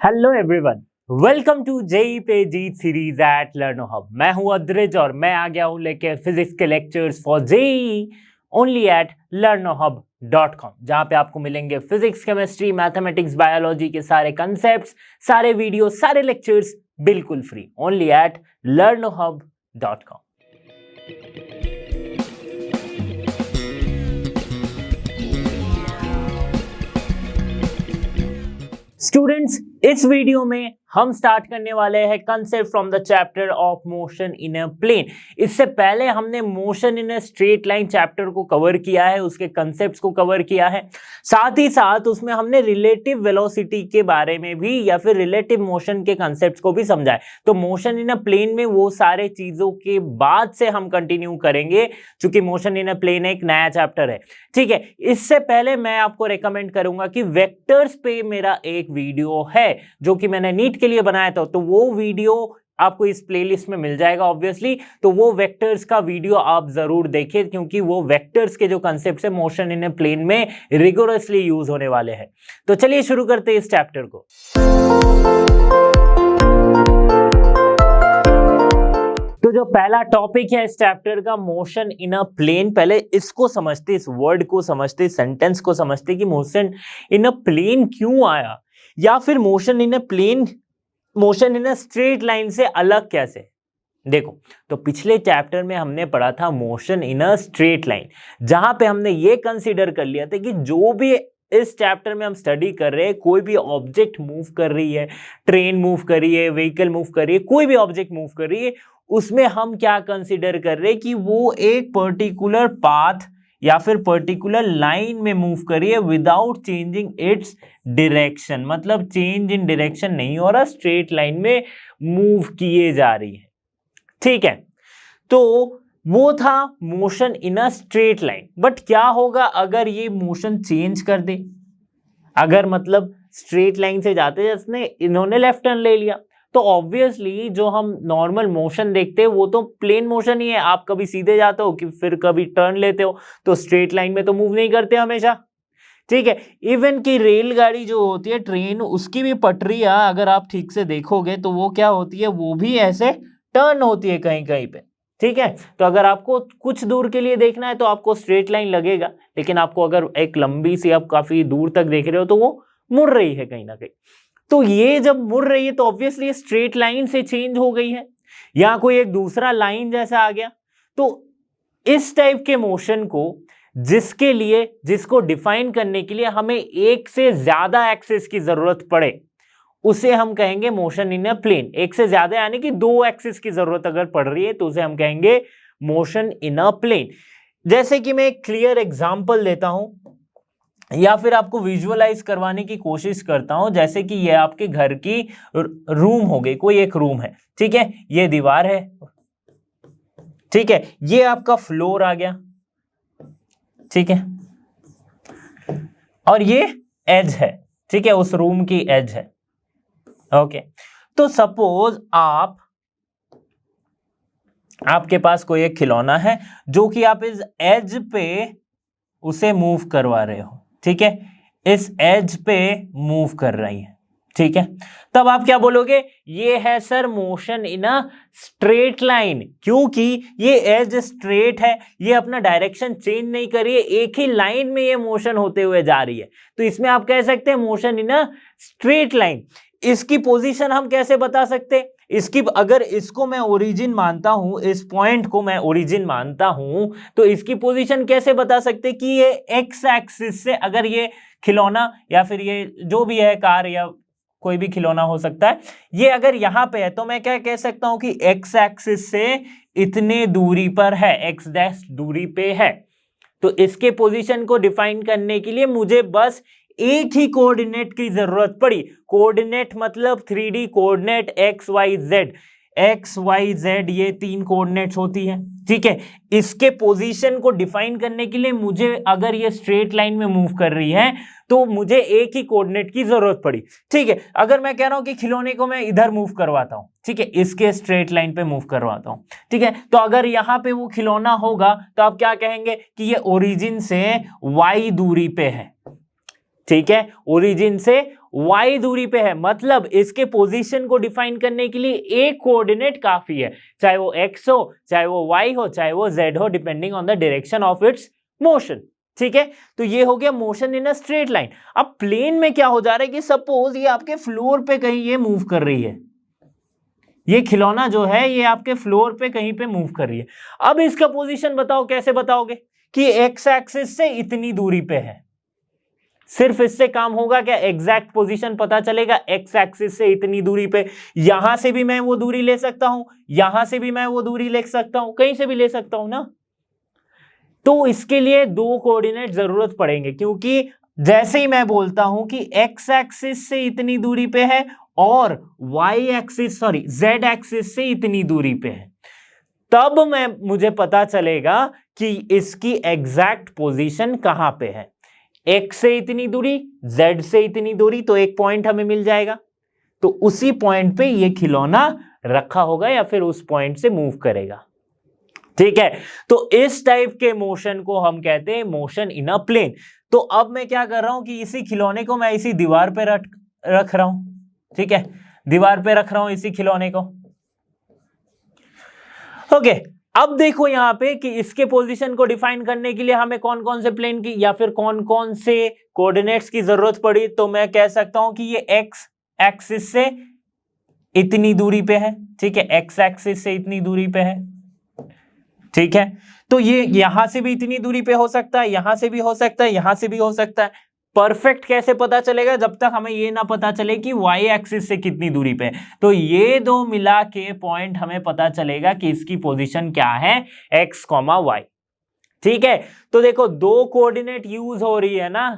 Hello everyone, welcome to JEE पे जीत series at Learnohub. मैं हूं अद्रिज और मैं आ गया हूं लेके फिजिक्स के lectures for JEE only at learnohub.com, जहां पे आपको मिलेंगे फिजिक्स, केमिस्ट्री, मैथमेटिक्स, बायोलॉजी के सारे कंसेप्ट्स, सारे वीडियो, सारे लेक्चर्स बिल्कुल free, only at learnohub.com। Students, इस वीडियो में हम स्टार्ट करने वाले हैं concept from the chapter of motion in a plane. इससे पहले हमने motion in a straight line chapter को कवर किया है, उसके कंसेप्ट्स को कवर किया है, साथ ही साथ उसमें हमने रिलेटिव वेलोसिटी के बारे में भी या फिर रिलेटिव मोशन के कंसेप्ट्स को भी समझा है। तो मोशन इन अ प्लेन में वो सारे चीजों के बाद से हम कंटिन्यू करेंगे, क्योंकि मोशन इन अ प्लेन एक नया चैप्टर है। ठीक है, इससे पहले मैं आपको रेकमेंड करूंगा कि वेक्टर्स पे मेरा एक वीडियो है जो कि मैंने नीट के लिए बनाया था, तो वो वीडियो आपको इस प्लेलिस्ट में मिल जाएगा ऑब्वियसली। तो वो वेक्टर्स का वीडियो आप जरूर देखें, क्योंकि वो वेक्टर्स के जो कॉन्सेप्ट्स है मोशन इन ए प्लेन में रिगोरसली यूज होने वाले हैं। तो चलिए शुरू करते हैं इस चैप्टर को। तो जो पहला टॉपिक है इस चैप्टर का, मोशन इन अ प्लेन, पहले इसको समझते, इस वर्ड को समझते, सेंटेंस को समझते कि मोशन इन अ प्लेन क्यों आया, या फिर motion in a plane motion in a straight line से अलग कैसे। देखो, तो पिछले चैप्टर में हमने पढ़ा था motion in a straight line, जहां पे हमने ये कंसीडर कर लिया था कि जो भी इस चैप्टर में हम स्टडी कर रहे हैं, कोई भी ऑब्जेक्ट मूव कर रही है, ट्रेन मूव कर रही है, व्हीकल मूव कर रही है, कोई भी ऑब्जेक्ट मूव कर रही है, उसमें हम क्या कंसीडर कर रहे हैं कि वो एक पर्टिकुलर पाथ या फिर पर्टिकुलर लाइन में मूव करिए विदाउट चेंजिंग इट्स डायरेक्शन। मतलब चेंज इन डायरेक्शन नहीं हो रहा, स्ट्रेट लाइन में मूव किए जा रही है। ठीक है, तो वो था motion in a straight line. But क्या होगा अगर ये मोशन चेंज कर दे? अगर मतलब स्ट्रेट लाइन से जाते जैसे इन्होंने लेफ्ट टर्न ले लिया, तो ऑब्वियसली जो हम नॉर्मल मोशन देखते हैं वो तो प्लेन मोशन ही है। आप कभी सीधे जाते हो कि फिर कभी टर्न लेते हो, तो स्ट्रेट लाइन में तो मूव नहीं करते हमेशा। ठीक है, इवन की रेलगाड़ी जो होती है, ट्रेन, उसकी भी पटरियां अगर आप ठीक से देखोगे तो वो क्या होती है, वो भी ऐसे टर्न होती है कहीं कहीं पे। ठीक है, तो अगर आपको कुछ दूर के लिए देखना है तो आपको स्ट्रेट लाइन लगेगा, लेकिन आपको अगर एक लंबी सी आप काफी दूर तक देख रहे हो तो वो मुड़ रही है कहीं ना कहीं। तो ये जब मुड़ रही है तो ऑब्वियसली स्ट्रेट लाइन से चेंज हो गई है, या कोई एक दूसरा लाइन जैसा आ गया। तो इस टाइप के मोशन को, जिसके लिए, जिसको डिफाइन करने के लिए हमें एक से ज्यादा एक्सिस की जरूरत पड़े, उसे हम कहेंगे मोशन इन अ प्लेन। एक से ज्यादा यानी कि दो एक्सिस की जरूरत अगर पड़ रही है तो उसे हम कहेंगे मोशन इन अ प्लेन। जैसे कि मैं एक क्लियर एग्जांपल देता हूं, या फिर आपको विजुअलाइज करवाने की कोशिश करता हूं। जैसे कि ये आपके घर की रूम हो गई, कोई एक रूम है, ठीक है, ये दीवार है, ठीक है, ये आपका फ्लोर आ गया, ठीक है, और ये एज है, ठीक है, उस रूम की एज है। ओके, तो सपोज आपके पास कोई एक खिलौना है जो कि आप इस एज पे उसे मूव करवा रहे हो, ठीक है, इस एज पे मूव कर रही है, ठीक है। तब आप क्या बोलोगे, ये है sir motion in a straight line, क्योंकि ये एज स्ट्रेट है, ये अपना डायरेक्शन चेंज नहीं कर रही है, एक ही लाइन में ये मोशन होते हुए जा रही है। तो इसमें आप कह सकते हैं motion in a straight line. इसकी पोजीशन हम कैसे बता सकते? इसकी, अगर इसको मैं ओरिजिन मानता हूं, इस पॉइंट को मैं ओरिजिन मानता हूं, तो इसकी पोजीशन कैसे बता सकते कि ये एक्स एक्सिस से, अगर ये खिलौना या फिर ये जो भी है, कार या कोई भी खिलौना हो सकता है, ये अगर यहां पे है तो मैं क्या कह सकता हूं कि एक्स एक्सिस से इतने दूरी पर है, एक्स डैश दूरी पे है। तो इसके पोजीशन को डिफाइन करने के लिए मुझे बस एक ही कोऑर्डिनेट की जरूरत पड़ी। कोऑर्डिनेट मतलब 3D coordinate, X Y Z, X Y Z, ये 3 कोऑर्डिनेट्स होती है, ठीक है। इसके पोजीशन को डिफाइन करने के लिए मुझे, अगर ये स्ट्रेट लाइन में मूव कर रही है तो मुझे एक ही कोऑर्डिनेट की जरूरत पड़ी, ठीक है। अगर मैं कह रहा हूं कि खिलौने को मैं इधर मूव करवाता हूं, ठीक है, इसके स्ट्रेट लाइन पे मूव करवाता हूं, ठीक है, तो अगर यहां पे वो खिलौना होगा तो आप क्या कहेंगे कि ये ओरिजिन से y दूरी पे है, ठीक है, ओरिजिन से y दूरी पे है, मतलब इसके पोजीशन को डिफाइन करने के लिए एक कोऑर्डिनेट काफी है, चाहे वो x हो, चाहे वो y हो, चाहे वो z हो, depending on the direction of its motion. ठीक है, तो ये हो गया motion in a straight line. अब प्लेन में क्या हो जा रहा है कि सपोज ये आपके फ्लोर पे कहीं ये मूव कर रही है, ये खिलौना जो है ये आपके फ्लोर पे कहीं पे मूव कर रही है। अब इसका पोजीशन बताओ, कैसे बताओगे कि एक्स एक्सिस से इतनी दूरी पे है। सिर्फ इससे काम होगा क्या? एग्जैक्ट पोजीशन पता चलेगा, एक्स एक्सिस से इतनी दूरी पे। यहां से भी मैं वो दूरी ले सकता हूं, यहां से भी मैं वो दूरी ले सकता हूं, कहीं से भी ले सकता हूं ना। तो इसके लिए दो कोऑर्डिनेट जरूरत पड़ेंगे, क्योंकि जैसे ही मैं बोलता हूं कि एक्स एक्सिस से इतनी दूरी पे है और Y axis sorry Z axis से इतनी दूरी पे है, तब मुझे पता चलेगा कि इसकी एग्जैक्ट पोजीशन कहां पे है। x से इतनी दूरी, z से इतनी दूरी, तो एक पॉइंट हमें मिल जाएगा, तो उसी पॉइंट पे ये खिलौना रखा होगा या फिर उस पॉइंट से मूव करेगा। ठीक है, तो इस टाइप के मोशन को हम कहते हैं मोशन इन अ प्लेन। तो अब मैं क्या कर रहा हूं कि इसी खिलौने को मैं इसी दीवार पे रख रहा हूं। ठीक है, दीवार पे रख रहा हूं इसी खिलौने को। ओके, अब देखो यहां पे कि इसके पोजीशन को डिफाइन करने के लिए हमें कौन कौन से प्लेन की या फिर कौन कौन से कोऑर्डिनेट्स की जरूरत पड़ी। तो मैं कह सकता हूं कि ये एक्स एक्सिस से इतनी दूरी पे है। ठीक है, एक्स एक्सिस से इतनी दूरी पे है। ठीक है, तो ये यहां से भी इतनी दूरी पे हो सकता है, यहां से भी हो सकता है, यहां से भी हो सकता है। परफेक्ट कैसे पता चलेगा? जब तक हमें ये ना पता चले कि y एक्सिस से कितनी दूरी पे। तो ये दो मिला के पॉइंट हमें पता चलेगा कि इसकी पोजीशन क्या है, x, y। ठीक है, तो देखो दो कोऑर्डिनेट यूज हो रही है ना,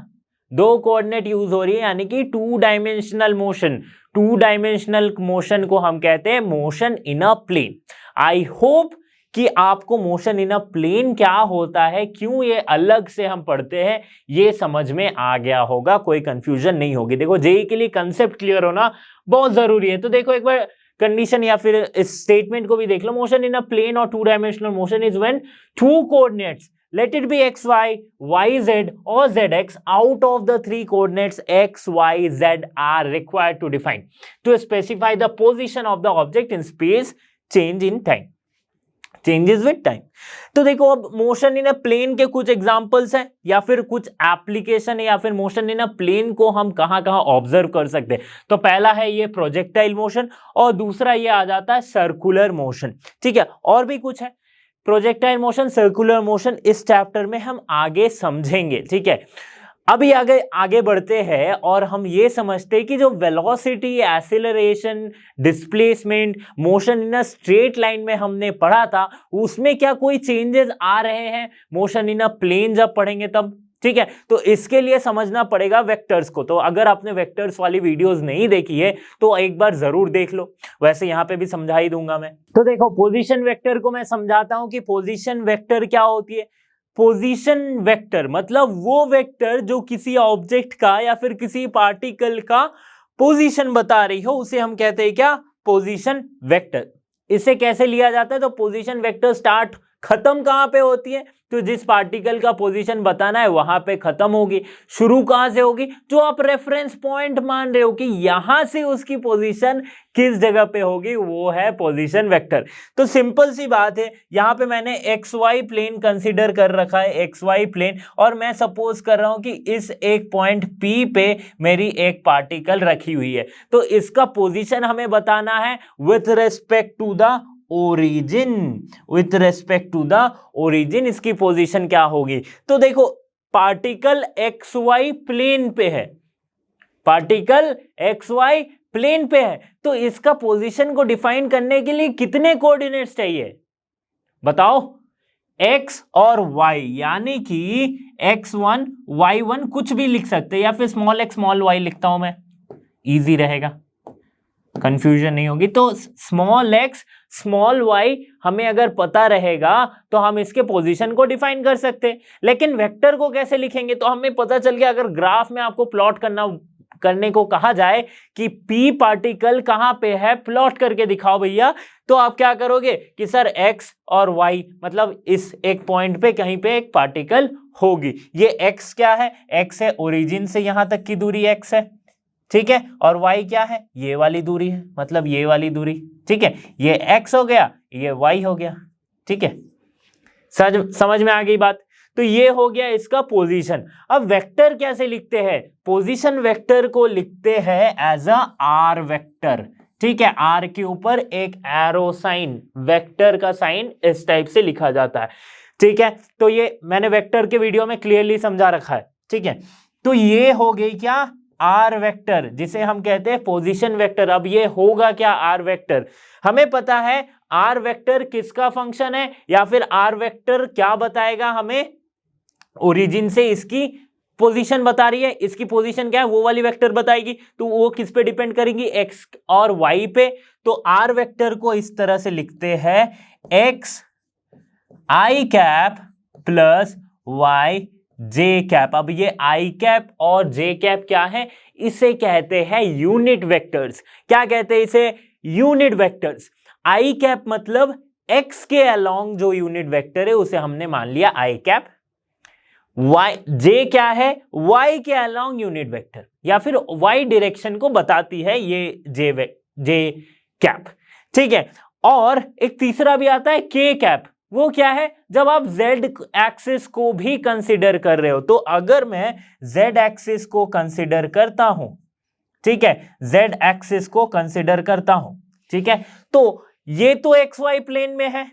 दो कोऑर्डिनेट यूज हो रही है, यानी कि two dimensional motion. Two dimensional motion को हम कहते हैं motion in a plane. I hope कि आपको मोशन इन अ प्लेन क्या होता है, क्यों ये अलग से हम पढ़ते हैं, ये समझ में आ गया होगा, कोई कंफ्यूजन नहीं होगी। देखो जेईई के लिए कंसेप्ट क्लियर होना बहुत जरूरी है। तो देखो एक बार कंडीशन या फिर इस स्टेटमेंट को भी देख लो। मोशन इन अ प्लेन और two dimensional motion is when two coordinates, let it be xy, yz or zx, out of the three coordinates x, y, z are required to define to specify the position of the object in space change in time, changes with time। तो देखो अब motion in a plane के कुछ examples हैं या फिर कुछ application है, या फिर मोशन इन अ प्लेन को हम कहां कहां ऑब्जर्व कर सकते हैं। तो पहला है ये प्रोजेक्टाइल मोशन और दूसरा ये आ जाता है सर्कुलर मोशन। ठीक है, और भी कुछ है प्रोजेक्टाइल मोशन, सर्कुलर मोशन, इस चैप्टर में हम आगे समझेंगे। ठीक है, अभी आगे बढ़ते हैं और हम ये समझते हैं कि जो velocity, acceleration, displacement, motion in a straight line में हमने पढ़ा था, उसमें क्या कोई चेंजेस आ रहे हैं मोशन इन अ प्लेन जब पढ़ेंगे तब। ठीक है, तो इसके लिए समझना पड़ेगा वेक्टर्स को। तो अगर आपने वेक्टर्स वाली वीडियोस नहीं देखी है तो एक बार जरूर देख लो, वैसे यहां पे भी समझा ही दूंगा मैं। तो देखो पोजीशन वेक्टर को मैं समझाता हूं कि पोजीशन वेक्टर क्या होती है। पोजीशन वेक्टर मतलब वो वेक्टर जो किसी ऑब्जेक्ट का या फिर किसी पार्टिकल का पोजीशन बता रही हो, उसे हम कहते हैं क्या? Position vector. इसे कैसे लिया जाता है? तो पोजीशन वेक्टर स्टार्ट खत्म कहां पे होती है? तो जिस पार्टिकल का पोजीशन बताना है वहां पे खत्म होगी। शुरू कहां से होगी? जो आप रेफरेंस पॉइंट मान रहे हो कि यहां से उसकी पोजीशन किस जगह पे होगी, वो है पोजीशन वेक्टर। तो सिंपल सी बात है, यहां पे मैंने एक्स वाई प्लेन कंसीडर कर रखा है, एक्स वाई प्लेन, और मैं सपोज कर रहा हूं कि इस एक पॉइंट P पे मेरी एक पार्टिकल रखी हुई है। तो इसका पोजीशन हमें बताना है with respect to the origin. With respect to the origin इसकी पोजीशन क्या होगी? तो देखो पार्टिकल एक्स वाई प्लेन पे है, पार्टिकल एक्स वाई प्लेन पे है, तो इसका पोजीशन को डिफाइन करने के लिए कितने कोऑर्डिनेट्स चाहिए बताओ? x और y, यानी कि x1 y1 कुछ भी लिख सकते हैं, या फिर स्मॉल x स्मॉल y लिखता हूं मैं, इजी रहेगा, कंफ्यूजन नहीं होगी। तो स्मॉल x स्मॉल y हमें अगर पता रहेगा तो हम इसके पोजीशन को डिफाइन कर सकते हैं। लेकिन वेक्टर को कैसे लिखेंगे? तो हमें पता चल गया, अगर ग्राफ में आपको प्लॉट करना करने को कहा जाए कि p पार्टिकल कहां पे है, प्लॉट करके दिखाओ भैया, तो आप क्या करोगे कि सर x और y, मतलब इस एक पॉइंट पे कहीं पे एक पार्टिकल होगी। ये x क्या है, x है ओरिजिन से यहां तक की दूरी x है, ठीक है, और y क्या है, ये वाली दूरी है, मतलब ये वाली दूरी, ठीक है, ये x हो गया, ये y हो गया, ठीक है, समझ में आ गई बात। तो ये हो गया इसका पोजीशन। अब वेक्टर कैसे लिखते हैं, पोजीशन वेक्टर को लिखते हैं एज अ आर वेक्टर, ठीक है, आर के ऊपर एक एरो साइन, वेक्टर का साइन इस टाइप से लिखा जाता है, ठीक है। तो ये मैंने वेक्टर के वीडियो में क्लियरली समझा रखा है, ठीक है। तो ये हो गई क्या, आर वेक्टर, जिसे हम कहते हैं पोजीशन वेक्टर। अब ये होगा क्या, आर वेक्टर, हमें पता है आर वेक्टर किसका फंक्शन है, या फिर आर वेक्टर क्या बताएगा हमें, ओरिजिन से इसकी पोजीशन बता रही है, इसकी पोजीशन क्या है वो वाली वेक्टर बताएगी, तो वो किस पे डिपेंड करेंगी, एक्स और वाई पे। तो आर वेक्टर को इस तरह से लिखते हैं x I cap plus Y J cap. अब ये आई कैप और जे कैप क्या है, इसे कहते हैं यूनिट वेक्टर्स। क्या कहते हैं इसे, यूनिट वेक्टर्स। आई कैप मतलब एक्स के अलोंग जो यूनिट वेक्टर है उसे हमने मान लिया आई कैप। वाई जे क्या है, वाई के अलोंग यूनिट वेक्टर, या फिर वाई डायरेक्शन को बताती है ये जे कैप, ठीक है। और एक तीसरा भी आता है के कैप, वो क्या है, जब आप z एक्सिस को भी कंसीडर कर रहे हो। तो अगर मैं z एक्सिस को कंसीडर करता हूं, ठीक है, z एक्सिस को कंसीडर करता हूं, ठीक है, तो ये तो xy प्लेन में है,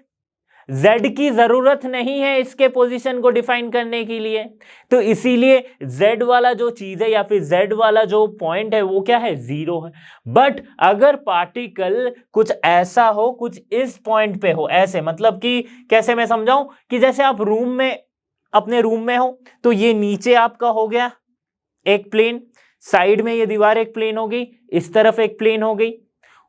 z की जरूरत नहीं है इसके पोजीशन को डिफाइन करने के लिए, तो इसीलिए z वाला जो चीज है या फिर z वाला जो पॉइंट है वो क्या है, 0 है। बट अगर पार्टिकल कुछ ऐसा हो, कुछ इस पॉइंट पे हो, ऐसे मतलब कि कैसे मैं समझाऊं, कि जैसे आप रूम में, अपने रूम में हो, तो ये नीचे आपका हो गया एक प्लेन, साइड में ये दीवार एक प्लेन हो गई, इस तरफ एक प्लेन हो गई,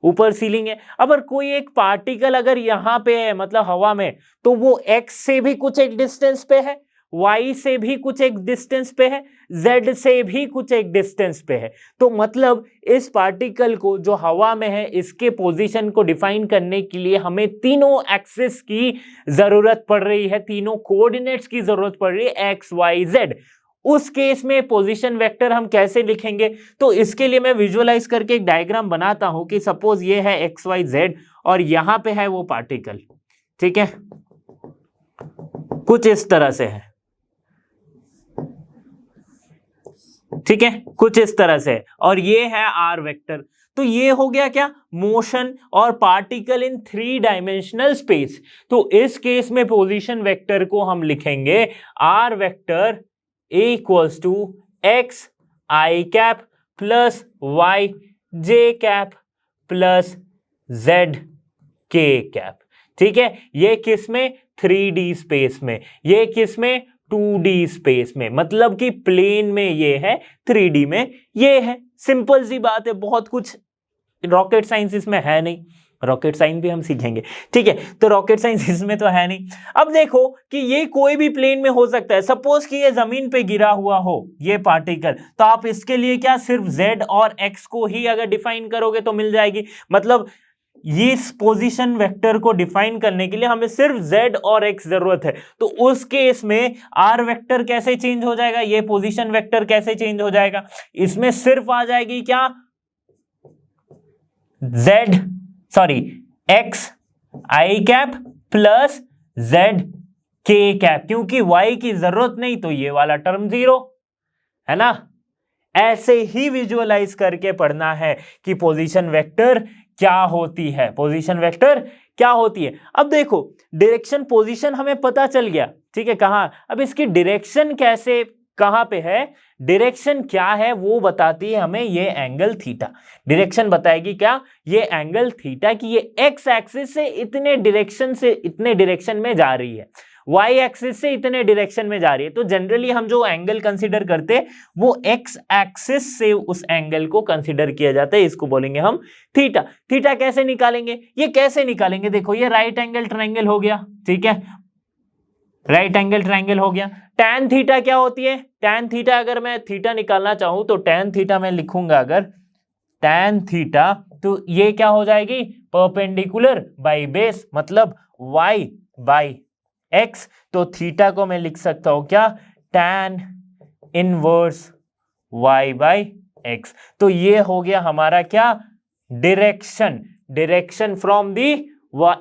ऊपर सीलिंग है। अगर कोई एक पार्टिकल अगर यहां पे है, मतलब हवा में, तो वो x से भी कुछ एक डिस्टेंस पे है, y से भी कुछ एक डिस्टेंस पे है, z से भी कुछ एक डिस्टेंस पे है। तो मतलब इस पार्टिकल को जो हवा में है, इसके पोजीशन को डिफाइन करने के लिए हमें तीनों एक्सिस की जरूरत पड़ रही है, तीनों कोऑर्डिनेट्स की जरूरत पड़ रही है, x y z। उस केस में पोजीशन वेक्टर हम कैसे लिखेंगे, तो इसके लिए मैं विजुअलाइज करके एक डायग्राम बनाता हूं कि सपोज ये है एक्स वाई जेड और यहां पे है वो पार्टिकल, ठीक है, कुछ इस तरह से है, ठीक है, कुछ इस तरह से, और ये है आर वेक्टर। तो ये हो गया क्या, मोशन और पार्टिकल इन 3 डायमेंशनल स्पेस। तो इस केस में पोजीशन वेक्टर को हम लिखेंगे R vector equals to X I cap plus Y J cap plus Z K cap, ठीक है। ये किस में, 3D स्पेस में, ये किस में, 2D स्पेस में, मतलब कि प्लेन में ये है, 3D में ये है। सिंपल सी बात है, बहुत कुछ रॉकेट साइंस इसमें है नहीं, रॉकेट साइंस भी हम सीखेंगे, ठीक है, तो रॉकेट साइंस इसमें तो है नहीं। अब देखो कि ये कोई भी प्लेन में हो सकता है, सपोज कि ये जमीन पे गिरा हुआ हो ये पार्टिकल, तो आप इसके लिए क्या सिर्फ z और x को ही अगर डिफाइन करोगे तो मिल जाएगी। मतलब ये पोजीशन वेक्टर को डिफाइन करने के लिए हमें सिर्फ z और x जरूरत है। तो उस केस में r वेक्टर कैसे चेंज हो जाएगा, ये पोजीशन वेक्टर कैसे चेंज हो जाएगा, इसमें सिर्फ आ जाएगी क्या, x आई कैप प्लस z के कैप, क्योंकि y की जरूरत नहीं तो ये वाला टर्म 0 है ना। ऐसे ही विजुअलाइज करके पढ़ना है कि पोजीशन वेक्टर क्या होती है, पोजीशन वेक्टर क्या होती है। अब देखो डायरेक्शन पोजीशन हमें पता चल गया, ठीक है, कहां, अब इसकी डायरेक्शन कैसे, कहां पे है, डायरेक्शन क्या है वो बताती है हमें ये एंगल थीटा। डायरेक्शन बताएगी क्या, ये एंगल थीटा की ये एक्स एक्सिस से इतने डायरेक्शन में जा रही है, वाई एक्सिस से इतने डायरेक्शन में जा रही है। तो जनरली हम जो एंगल कंसीडर करते हैं वो एक्स एक्सिस से उस एंगल को कंसीडर किया जाता है, इसको बोलेंगे हम थीटा। थीटा कैसे निकालेंगे, ये कैसे निकालेंगे, देखो ये राइट एंगल ट्रायंगल हो गया, ठीक है, राइट एंगल ट्रायंगल हो गया। tan थीटा क्या होती है? tan थीटा अगर मैं थीटा निकालना चाहूं तो tan थीटा मैं लिखूंगा अगर tan थीटा, तो ये क्या हो जाएगी? परपेंडिकुलर बाई बेस, मतलब y बाई x। तो थीटा को मैं लिख सकता हूं क्या? tan inverse y by x। तो ये हो गया हमारा क्या? Direction from the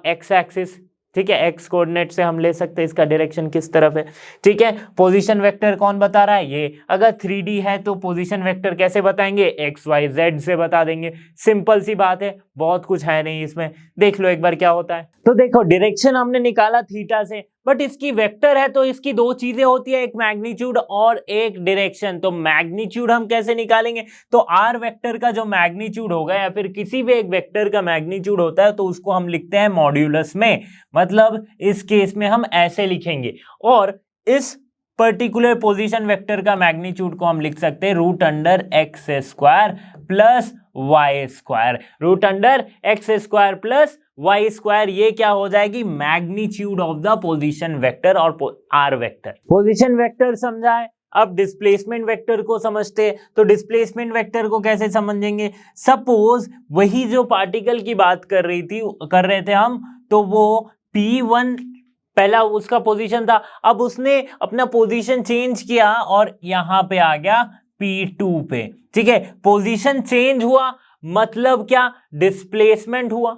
x axis. ठीक है, एक्स कोऑर्डिनेट से हम ले सकते हैं इसका डायरेक्शन किस तरफ है। ठीक है, पोजीशन वेक्टर कौन बता रहा है? ये। अगर 3D है तो पोजीशन वेक्टर कैसे बताएंगे? एक्स वाई जेड से बता देंगे। सिंपल सी बात है, बहुत कुछ है नहीं इसमें। देख लो एक बार क्या होता है। तो देखो डायरेक्शन हमने निकाला थीटा से, बट इसकी वेक्टर है तो इसकी दो चीजें होती है, एक मैग्नीट्यूड और एक डायरेक्शन। तो मैग्नीट्यूड हम कैसे निकालेंगे? तो आर वेक्टर का जो मैग्नीट्यूड होगा या फिर किसी भी एक वेक्टर का मैग्नीट्यूड होता है तो उसको हम लिखते हैं मॉड्यूलस में। मतलब इस केस में हम ऐसे लिखेंगे, और इस पर्टिकुलर पोजीशन वेक्टर का मैग्नीट्यूड को हम लिख सकते हैं root under X square plus Y square. Root under X square plus Y square, ये क्या हो जाएगी? Magnitude of the position vector और आर वेक्टर। पोजीशन वेक्टर समझा है। अब डिस्प्लेसमेंट वेक्टर को समझते हैं। तो डिस्प्लेसमेंट वेक्टर को कैसे समझेंगे? सपोज वही जो पार्टिकल की बात कर रहे थे हम, तो वो P1 पहला उसका पोजीशन था, अब उसने अपना पोजीशन चेंज किया और यहां पे आ गया P2 पे। ठीक है, पोजीशन चेंज हुआ मतलब क्या? डिस्प्लेसमेंट हुआ।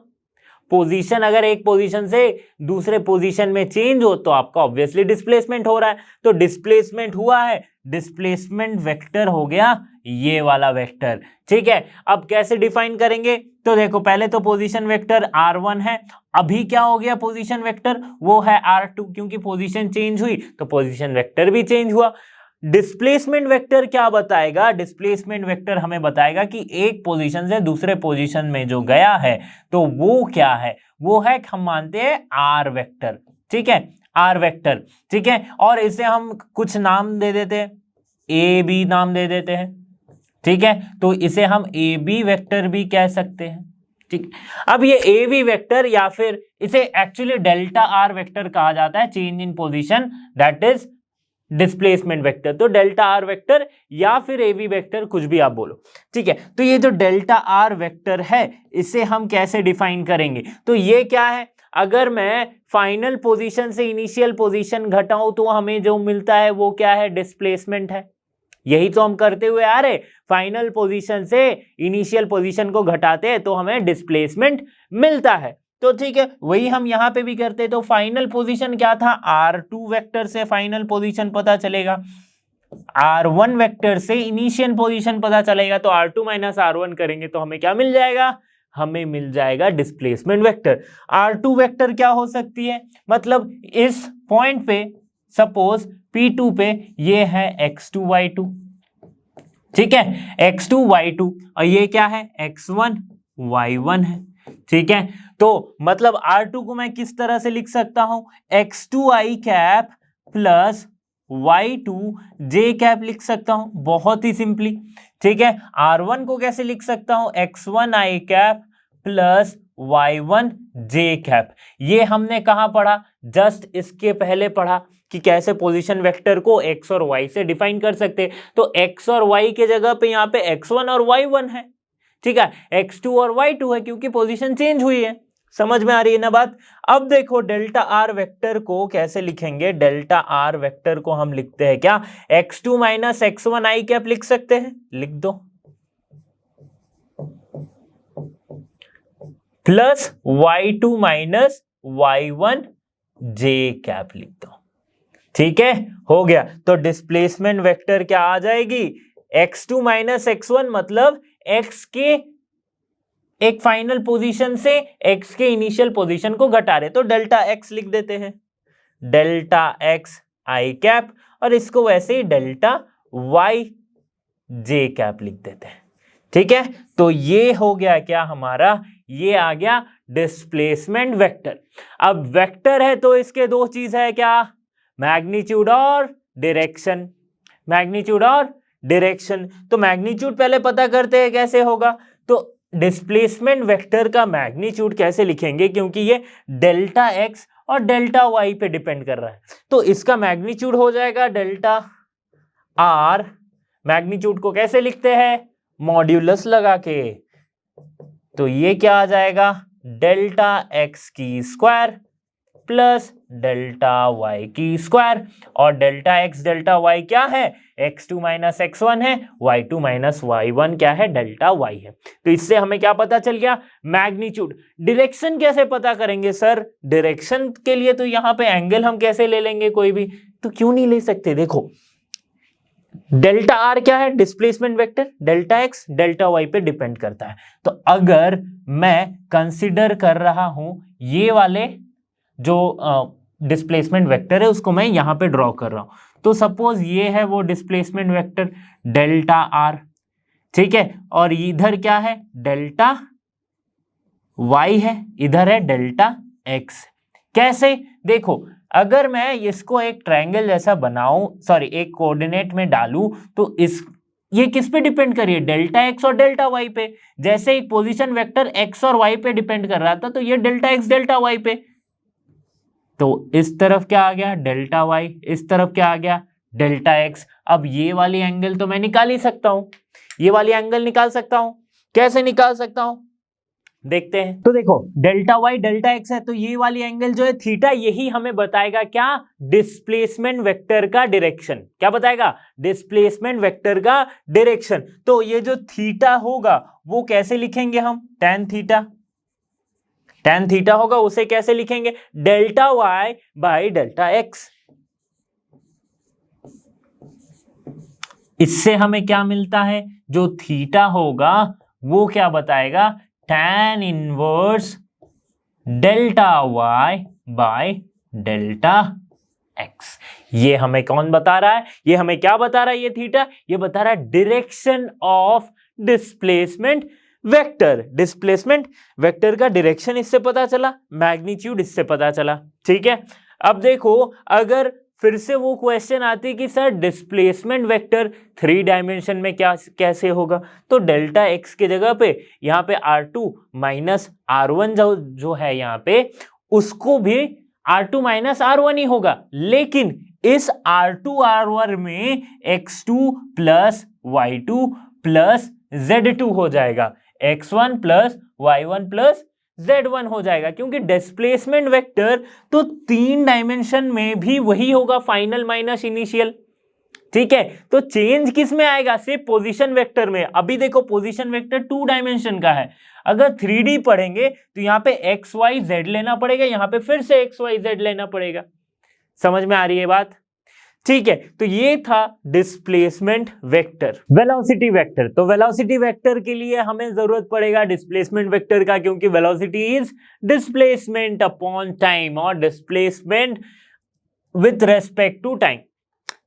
पोजीशन अगर एक पोजीशन से दूसरे पोजीशन में चेंज हो तो आपका ऑब्वियसली डिस्प्लेसमेंट हो रहा है। तो डिस्प्लेसमेंट हुआ है, डिस्प्लेसमेंट वेक्टर हो गया ये वाला वेक्टर। ठीक है, अब कैसे डिफाइन करेंगे? तो देखो पहले तो पोजीशन वेक्टर R1 है, अभी क्या हो गया पोजीशन वेक्टर? वो है R2, क्योंकि पोजीशन चेंज हुई तो पोजीशन वेक्टर भी चेंज हुआ। डिस्प्लेसमेंट वेक्टर क्या बताएगा? डिस्प्लेसमेंट वेक्टर हमें बताएगा कि एक पोजीशन से दूसरे पोजीशन में जो गया है तो वो क्या है? वो है, हम मानते हैं आर वेक्टर। ठीक है, आर वेक्टर। ठीक है, और इसे हम कुछ नाम दे देते हैं, ए बी नाम दे देते हैं। ठीक है, तो इसे हम ए बी वेक्टर भी कह सकते हैं। ठीक, अब ये ए बी वेक्टर या फिर इसे एक्चुअली डेल्टा आर वेक्टर कहा जाता है, change in position, that is displacement vector. तो डेल्टा आर वेक्टर या फिर एवी वेक्टर, कुछ भी आप बोलो। ठीक है, तो ये जो डेल्टा आर वेक्टर है इसे हम कैसे डिफाइन करेंगे? तो ये क्या है? अगर मैं फाइनल पोजीशन से इनिशियल पोजीशन घटाऊं तो हमें जो मिलता है वो क्या है? डिस्प्लेसमेंट है। यही तो हम करते हुए आ रहे, फाइनल पोजीशन से इनिशियल पोजीशन को घटाते हैं तो हमें डिस्प्लेसमेंट मिलता है। तो ठीक है, वही हम यहां पे भी करते हैं। तो फाइनल पोजीशन क्या था? R2 वेक्टर से फाइनल पोजीशन पता चलेगा, R1 वेक्टर से इनिशियल पोजीशन पता चलेगा। तो R2 माइनस R1 करेंगे तो हमें क्या मिल जाएगा? हमें मिल जाएगा डिस्प्लेसमेंट वेक्टर। R2 वेक्टर क्या हो सकती है? मतलब इस पॉइंट पे सपोज P2 पे ये है x2 y2। ठीक है, x2 y2, और ये क्या है? x1 y1 है। ठीक है, तो मतलब R2 को मैं किस तरह से लिख सकता हूं? x2i cap plus y2 j cap लिख सकता हूं, बहुत ही सिंपली। ठीक है, R1 को कैसे लिख सकता हूं? x1i cap plus y1 j cap. ये हमने कहां पढ़ा? जस्ट इसके पहले पढ़ा कि कैसे पोजीशन वेक्टर को x और y से डिफाइन कर सकते हैं। तो x और y के जगह पे यहाँ पे x1 और y1 है। ठीक है, x2 और y2 है क्योंकि पोजीशन चेंज हुई है। समझ में आ रही है ना बात? अब देखो डेल्टा आर वेक्टर को कैसे लिखेंगे? डेल्टा आर वेक्टर को हम लिखते हैं क्या? x2 माइनस x1 आई कैप लिख सकते हैं, लिख दो, plus y2 minus y1 j cap लिख दो। ठीक है, हो गया। तो डिस्प्लेसमेंट वेक्टर क्या आ जाएगी? x2 माइनस x1, मतलब x के एक फाइनल पोजीशन से x के इनिशियल पोजीशन को घटा रहे, तो डेल्टा x लिख देते हैं, डेल्टा x आई कैप, और इसको वैसे ही डेल्टा y j कैप लिख देते हैं। ठीक है, तो ये हो गया क्या हमारा? ये आ गया डिस्प्लेसमेंट वेक्टर। अब वेक्टर है तो इसके दो चीज है क्या? मैग्नीट्यूड और डायरेक्शन। मैग्नीट्यूड और डायरेक्शन। तो मैग्नीट्यूड पहले पता करते हैं कैसे होगा। तो डिस्प्लेसमेंट वेक्टर का मैग्नीट्यूड कैसे लिखेंगे? क्योंकि ये डेल्टा एक्स और डेल्टा वाई पे डिपेंड कर रहा है। तो इसका मैग्नीट्यूड हो जाएगा डेल्टा आर। मैग्नीट्यूड को कैसे लिखते हैं? मॉड्यूलस लगा के। तो ये क्या आ जाएगा? डेल्टा एक्स की स्क्वायर प्लस डेल्टा वाई की स्क्वायर। और डेल्टा एक्स डेल्टा वाई क्या है? x2 माइनस x1 है, y2 माइनस y1 क्या है? डेल्टा वाई है। तो इससे हमें क्या पता चल गया? मैग्नीट्यूड। डायरेक्शन कैसे पता करेंगे सर? डायरेक्शन के लिए तो यहाँ पे एंगल हम कैसे ले लेंगे? कोई भी तो क्यों नहीं ले सकते? देखो डेल्टा आर क्या है? Displacement vector. Delta X delta Y पे डिपेंड करता है। तो अगर मैं कंसिडर कर रहा हूं ये वाले जो डिस्प्लेसमेंट वेक्टर है उसको मैं यहां पे ड्रॉ कर रहा हूं, तो सपोज ये है वो डिस्प्लेसमेंट वेक्टर डेल्टा आर, ठीक है। और इधर क्या है? डेल्टा वाई है, इधर है डेल्टा एक्स। कैसे? देखो अगर मैं इसको एक ट्रायंगल जैसा बनाऊं, सॉरी एक कोऑर्डिनेट में डालूं, तो ये किस पे डिपेंड करिए? डेल्टा एक्स और डेल्टा वाई पे। जैसे एक पोजीशन वेक्टर एक्स और वाई पे डिपेंड कर रहा था, तो ये डेल्टा एक्स डेल्टा वाई पे। तो इस तरफ क्या आ गया? Delta Y. इस तरफ क्या आ गया? Delta X. अब ये वाली एंगल तो मैं निकाल ही सकता हूं, ये वाली एंगल निकाल सकता हूं। कैसे निकाल सकता हूं? देखते हैं। तो देखो डेल्टा वाई डेल्टा एक्स है, तो ये वाली एंगल जो है थीटा, यही हमें बताएगा क्या? डिस्प्लेसमेंट वेक्टर का डायरेक्शन। क्या बताएगा? डिस्प्लेसमेंट वेक्टर का डायरेक्शन। तो ये जो थीटा होगा वो कैसे लिखेंगे हम? Tan theta. टेन थीटा होगा, उसे कैसे लिखेंगे? Delta Y by delta X. इससे हमें क्या मिलता है? जो थीटा होगा वो क्या बताएगा? tan inverse delta Y by delta X. ये हमें कौन बता रहा है? ये हमें क्या बता रहा है? ये थीटा ये बता रहा है direction of displacement vector. Displacement vector का डायरेक्शन इससे पता चला, मैग्नीट्यूड इससे पता चला, ठीक है। अब देखो अगर फिर से वो क्वेश्चन आती कि सर डिस्प्लेसमेंट वेक्टर 3 डायमेंशन में क्या कैसे होगा, तो डेल्टा एक्स की जगह पे यहाँ पे R2 माइनस R1 जो है यहाँ पे, उसको भी R2 माइनस R1 ही होगा, लेकिन इस R2 R1 में X2 plus Y2 plus Z2 हो जाएगा, X1 plus Y1 plus Z1 हो जाएगा, क्योंकि डिस्प्लेसमेंट वेक्टर तो 3 डायमेंशन में भी वही होगा, फाइनल माइनस इनिशियल, ठीक है। तो चेंज किस में आएगा? सिर्फ पोजीशन वेक्टर में। अभी देखो पोजीशन वेक्टर 2 डायमेंशन का है, अगर 3D पढ़ेंगे तो यहाँ पे एक्स वाई जेड लेना पड़ेगा, यहाँ पे फिर से एक्स वाई जेड लेना पड़ेगा। समझ में आ रही है बात? ठीक है, तो ये था डिस्प्लेसमेंट वेक्टर। वेलोसिटी वेक्टर, तो वेलोसिटी वेक्टर के लिए हमें जरूरत पड़ेगा डिस्प्लेसमेंट वेक्टर का, क्योंकि velocity is displacement upon time और displacement with respect to time,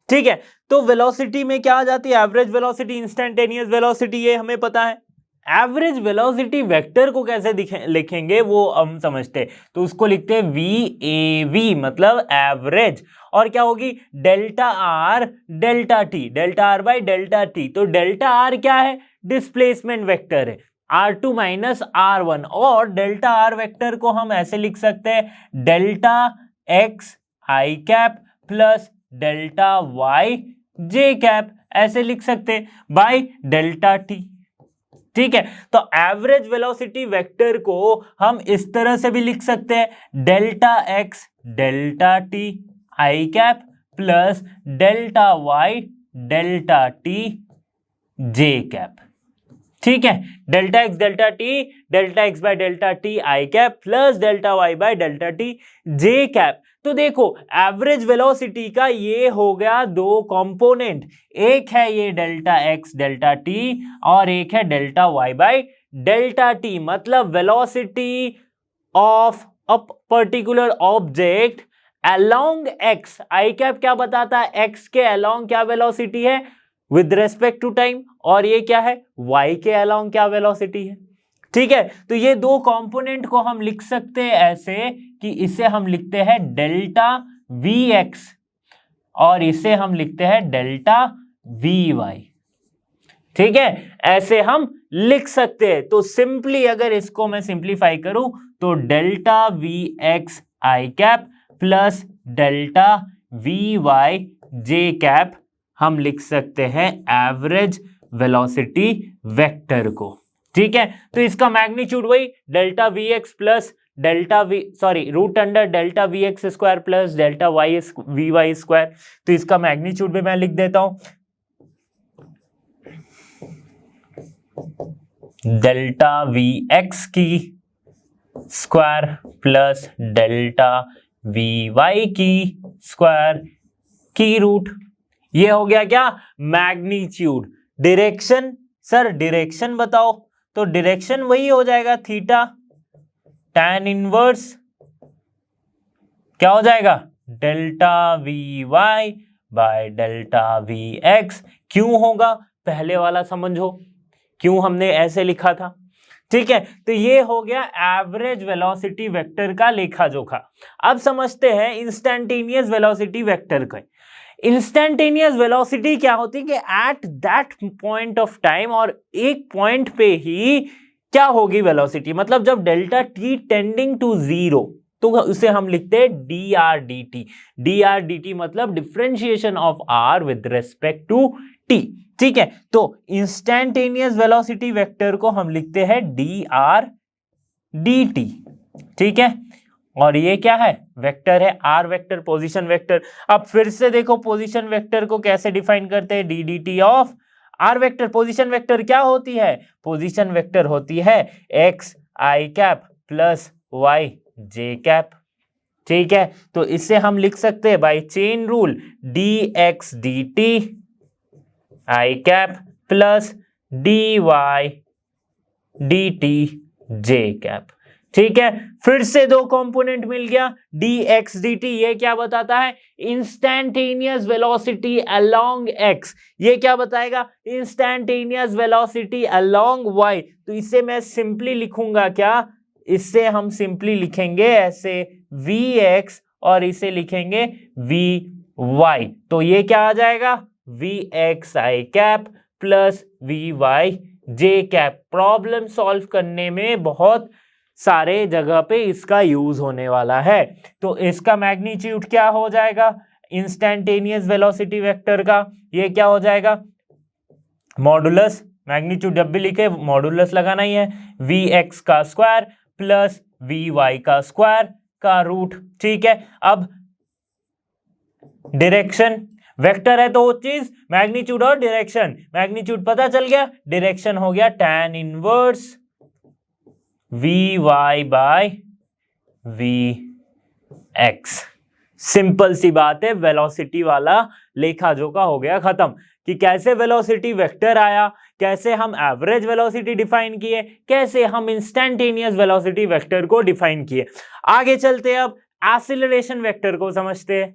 ठीक है। तो वेलोसिटी में क्या आ जाती है? एवरेज वेलोसिटी, इंस्टेंटेनियस वेलोसिटी, ये हमें पता है। एवरेज वेलोसिटी वेक्टर को कैसे लिखेंगे वो हम समझते, तो उसको लिखते हैं VAV, मतलब एवरेज। और क्या होगी? Delta R delta T, delta R by delta T. तो डेल्टा आर क्या है? डिस्प्लेसमेंट वेक्टर है, R2 माइनस R1। और डेल्टा आर वेक्टर को हम ऐसे लिख सकते हैं delta x I cap plus delta Y J cap, ऐसे लिख सकते हैं बाई डेल्टा टी, ठीक है। तो एवरेज वेलोसिटी वेक्टर को हम इस तरह से भी लिख सकते हैं delta X delta T I cap plus delta Y delta T J cap, ठीक है। Delta X by delta T I cap plus delta Y by delta T J cap. तो देखो एवरेज वेलोसिटी का ये हो गया 2 कंपोनेंट, एक है ये डेल्टा एक्स डेल्टा टी और एक है delta Y by delta T. मतलब velocity of a particular object along X, I cap क्या बताता है? एक्स के अलोंग क्या वेलोसिटी है विद रेस्पेक्ट टू टाइम, और ये क्या है? वाई के अलोंग क्या वेलोसिटी है, ठीक है। तो ये 2 कंपोनेंट को हम लिख सकते हैं ऐसे कि इसे हम लिखते हैं डेल्टा वी एक्स और इसे हम लिखते हैं डेल्टा वी वाई, ठीक है। ऐसे हम लिख सकते हैं। तो सिंपली अगर इसको मैं सिंप्लीफाई करूं तो delta V X I cap plus delta V Y J cap हम लिख सकते हैं एवरेज वेलोसिटी वेक्टर को। ठीक है, तो इसका मैग्नीट्यूड वही delta V X plus root under delta V X square plus delta V Y square. तो इसका मैग्नीट्यूड भी मैं लिख देता हूं, डेल्टा वी एक्स की square plus delta V Y की स्क्वायर की रूट। ये हो गया क्या, मैग्नीट्यूड। डायरेक्शन, सर डायरेक्शन बताओ, तो डायरेक्शन वही हो जाएगा थीटा tan इनवर्स क्या हो जाएगा, delta V Y by delta V X. क्यों होगा, पहले वाला समझो क्यों हमने ऐसे लिखा था। ठीक है, तो ये हो गया एवरेज वेलोसिटी वेक्टर का लेखा जोखा। अब समझते हैं इंस्टैन्टेनियस वेलोसिटी वेक्टर का। इंस्टैन्टेनियस वेलोसिटी क्या होती है कि at that point of time, और एक पॉइंट पे ही क्या होगी वेलोसिटी, मतलब जब delta T tending to zero तो उसे हम लिखते हैं D R D T. D R D T मतलब differentiation of R with respect to T. ठीक है, तो इंस्टैन्टेनियस वेलोसिटी वेक्टर को हम लिखते हैं डी आर डी टी। ठीक है, और ये क्या है, वेक्टर है, आर वेक्टर पोजीशन वेक्टर। अब फिर से देखो पोजीशन वेक्टर को कैसे डिफाइन करते हैं, D D T of R vector. Position vector क्या होती है, पोजीशन वेक्टर होती है X I cap plus Y J cap. ठीक है, तो इससे हम लिख सकते हैं by chain rule D X D T I cap plus D Y D T J cap. ठीक है, फिर से दो कंपोनेंट मिल गया, डी एक्स डी टी। ये क्या बताता है, इंस्टैन्टेनियस वेलोसिटी अलोंग एक्स। ये क्या बताएगा, इंस्टैन्टेनियस वेलोसिटी अलोंग वाई। तो इसे मैं सिंपली लिखूंगा क्या, इससे हम सिंपली लिखेंगे ऐसे वी एक्स और इसे लिखेंगे वी वाई। तो ये क्या आ जाएगा, V X I cap plus V Y J cap. Problem solve करने में बहुत सारे जगह पे इसका यूज होने वाला है। तो इसका मैग्नीट्यूड क्या हो जाएगा इंस्टैन्टेनियस वेलोसिटी वेक्टर का, ये क्या हो जाएगा, मॉडुलस। मैग्नीट्यूड जब भी लिखे मॉडुलस लगाना ही है, वी एक्स का स्क्वायर प्लस वी वाई का स्क्वायर का रूट। ठीक है, अब डायरेक्शन, वेक्टर है तो वो चीज मैग्नीट्यूड और डायरेक्शन। मैग्नीट्यूड पता चल गया, डायरेक्शन हो गया tan inverse V Y by V X. Simple सी बात है, वेलोसिटी वाला लेखा जोखा हो गया खत्म कि कैसे वेलोसिटी वेक्टर आया, कैसे हम एवरेज वेलोसिटी डिफाइन किए, कैसे हम इंस्टैन्टेनियस वेलोसिटी वेक्टर को डिफाइन किए। आगे चलते हैं, अब एक्सीलरेशन वेक्टर को समझते हैं।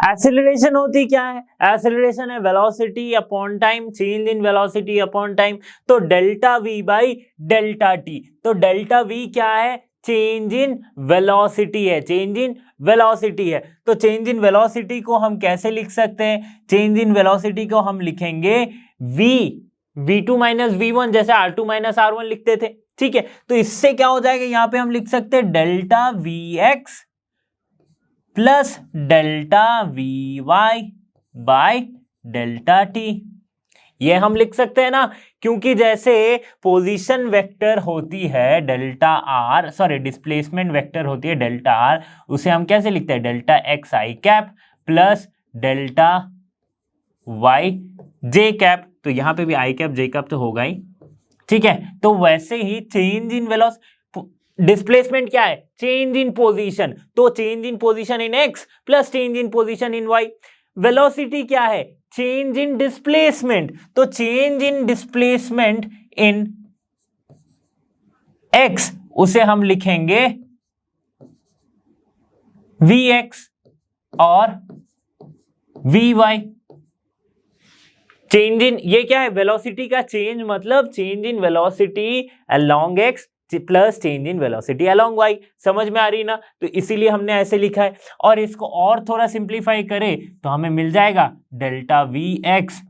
एक्सीलरेशन होती क्या है, एक्सीलरेशन है velocity upon time, change in velocity upon time. तो delta V by delta T. तो डेल्टा वी क्या है, चेंज इन वेलोसिटी है, चेंज इन वेलोसिटी है। तो चेंज इन वेलोसिटी को हम कैसे लिख सकते हैं, चेंज इन वेलोसिटी को हम लिखेंगे v2 माइनस v1, जैसे r2 माइनस r1 लिखते थे। ठीक है, तो इससे क्या हो जाएगा, यहां पे हम लिख सकते हैं delta V X plus delta V Y by delta T. ये हम लिख सकते हैं ना, क्योंकि जैसे पोजीशन वेक्टर होती है delta R, sorry displacement vector होती है डेल्टा आर, उसे हम कैसे लिखते हैं, delta x I cap plus delta Y J cap. तो यहां पे भी आई कैप जे कैप तो होगा ही। ठीक है, तो वैसे ही चेंज इन वेलोसिटी, डिस्प्लेसमेंट क्या है, चेंज इन पोजीशन। तो change in position in X plus change in position in Y. Velocity क्या है, चेंज इन डिस्प्लेसमेंट। तो change in displacement in X, उसे हम लिखेंगे वी एक्स और वी वाई। चेंज इन, ये क्या है, वेलोसिटी का चेंज मतलब change in velocity along X plus change in velocity along Y. समझ में आ रही ना, तो इसीलिए हमने ऐसे लिखा है। और इसको और थोड़ा सिंप्लीफाई करें तो हमें मिल जाएगा delta V X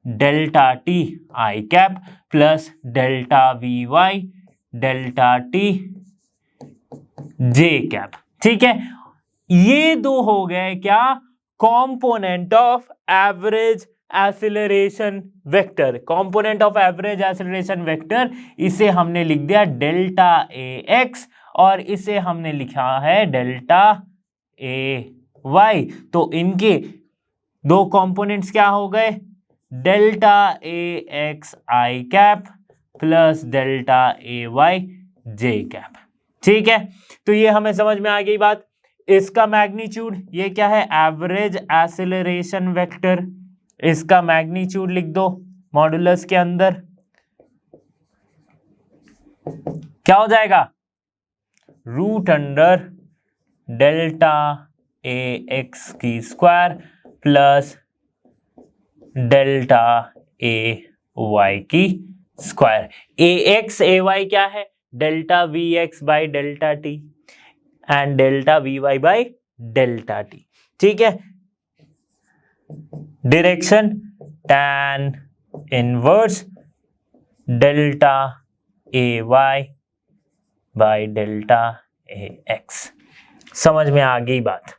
delta T I cap plus delta V Y delta T J cap. ठीक है, ये दो हो गए क्या, component of average acceleration vector. Component of average acceleration vector, इसे हमने लिख दिया डेल्टा ए एक्स और इसे हमने लिखा है डेल्टा ए वाई। तो इनके दो कंपोनेंट्स क्या हो गए, delta A x I cap plus delta A Y J cap. ठीक है, तो ये हमें समझ में आ गई बात। इसका मैग्नीट्यूड, ये क्या है, एवरेज एक्सीलरेशन वेक्टर, इसका मैग्नीट्यूड लिख दो मॉडुलस के अंदर, क्या हो जाएगा, root under delta A X की square plus delta A Y की square. A X A Y क्या है, delta V X by delta T and delta V Y by delta T. ठीक है, direction tan inverse delta A Y by delta A X. समझ में आ गई बात।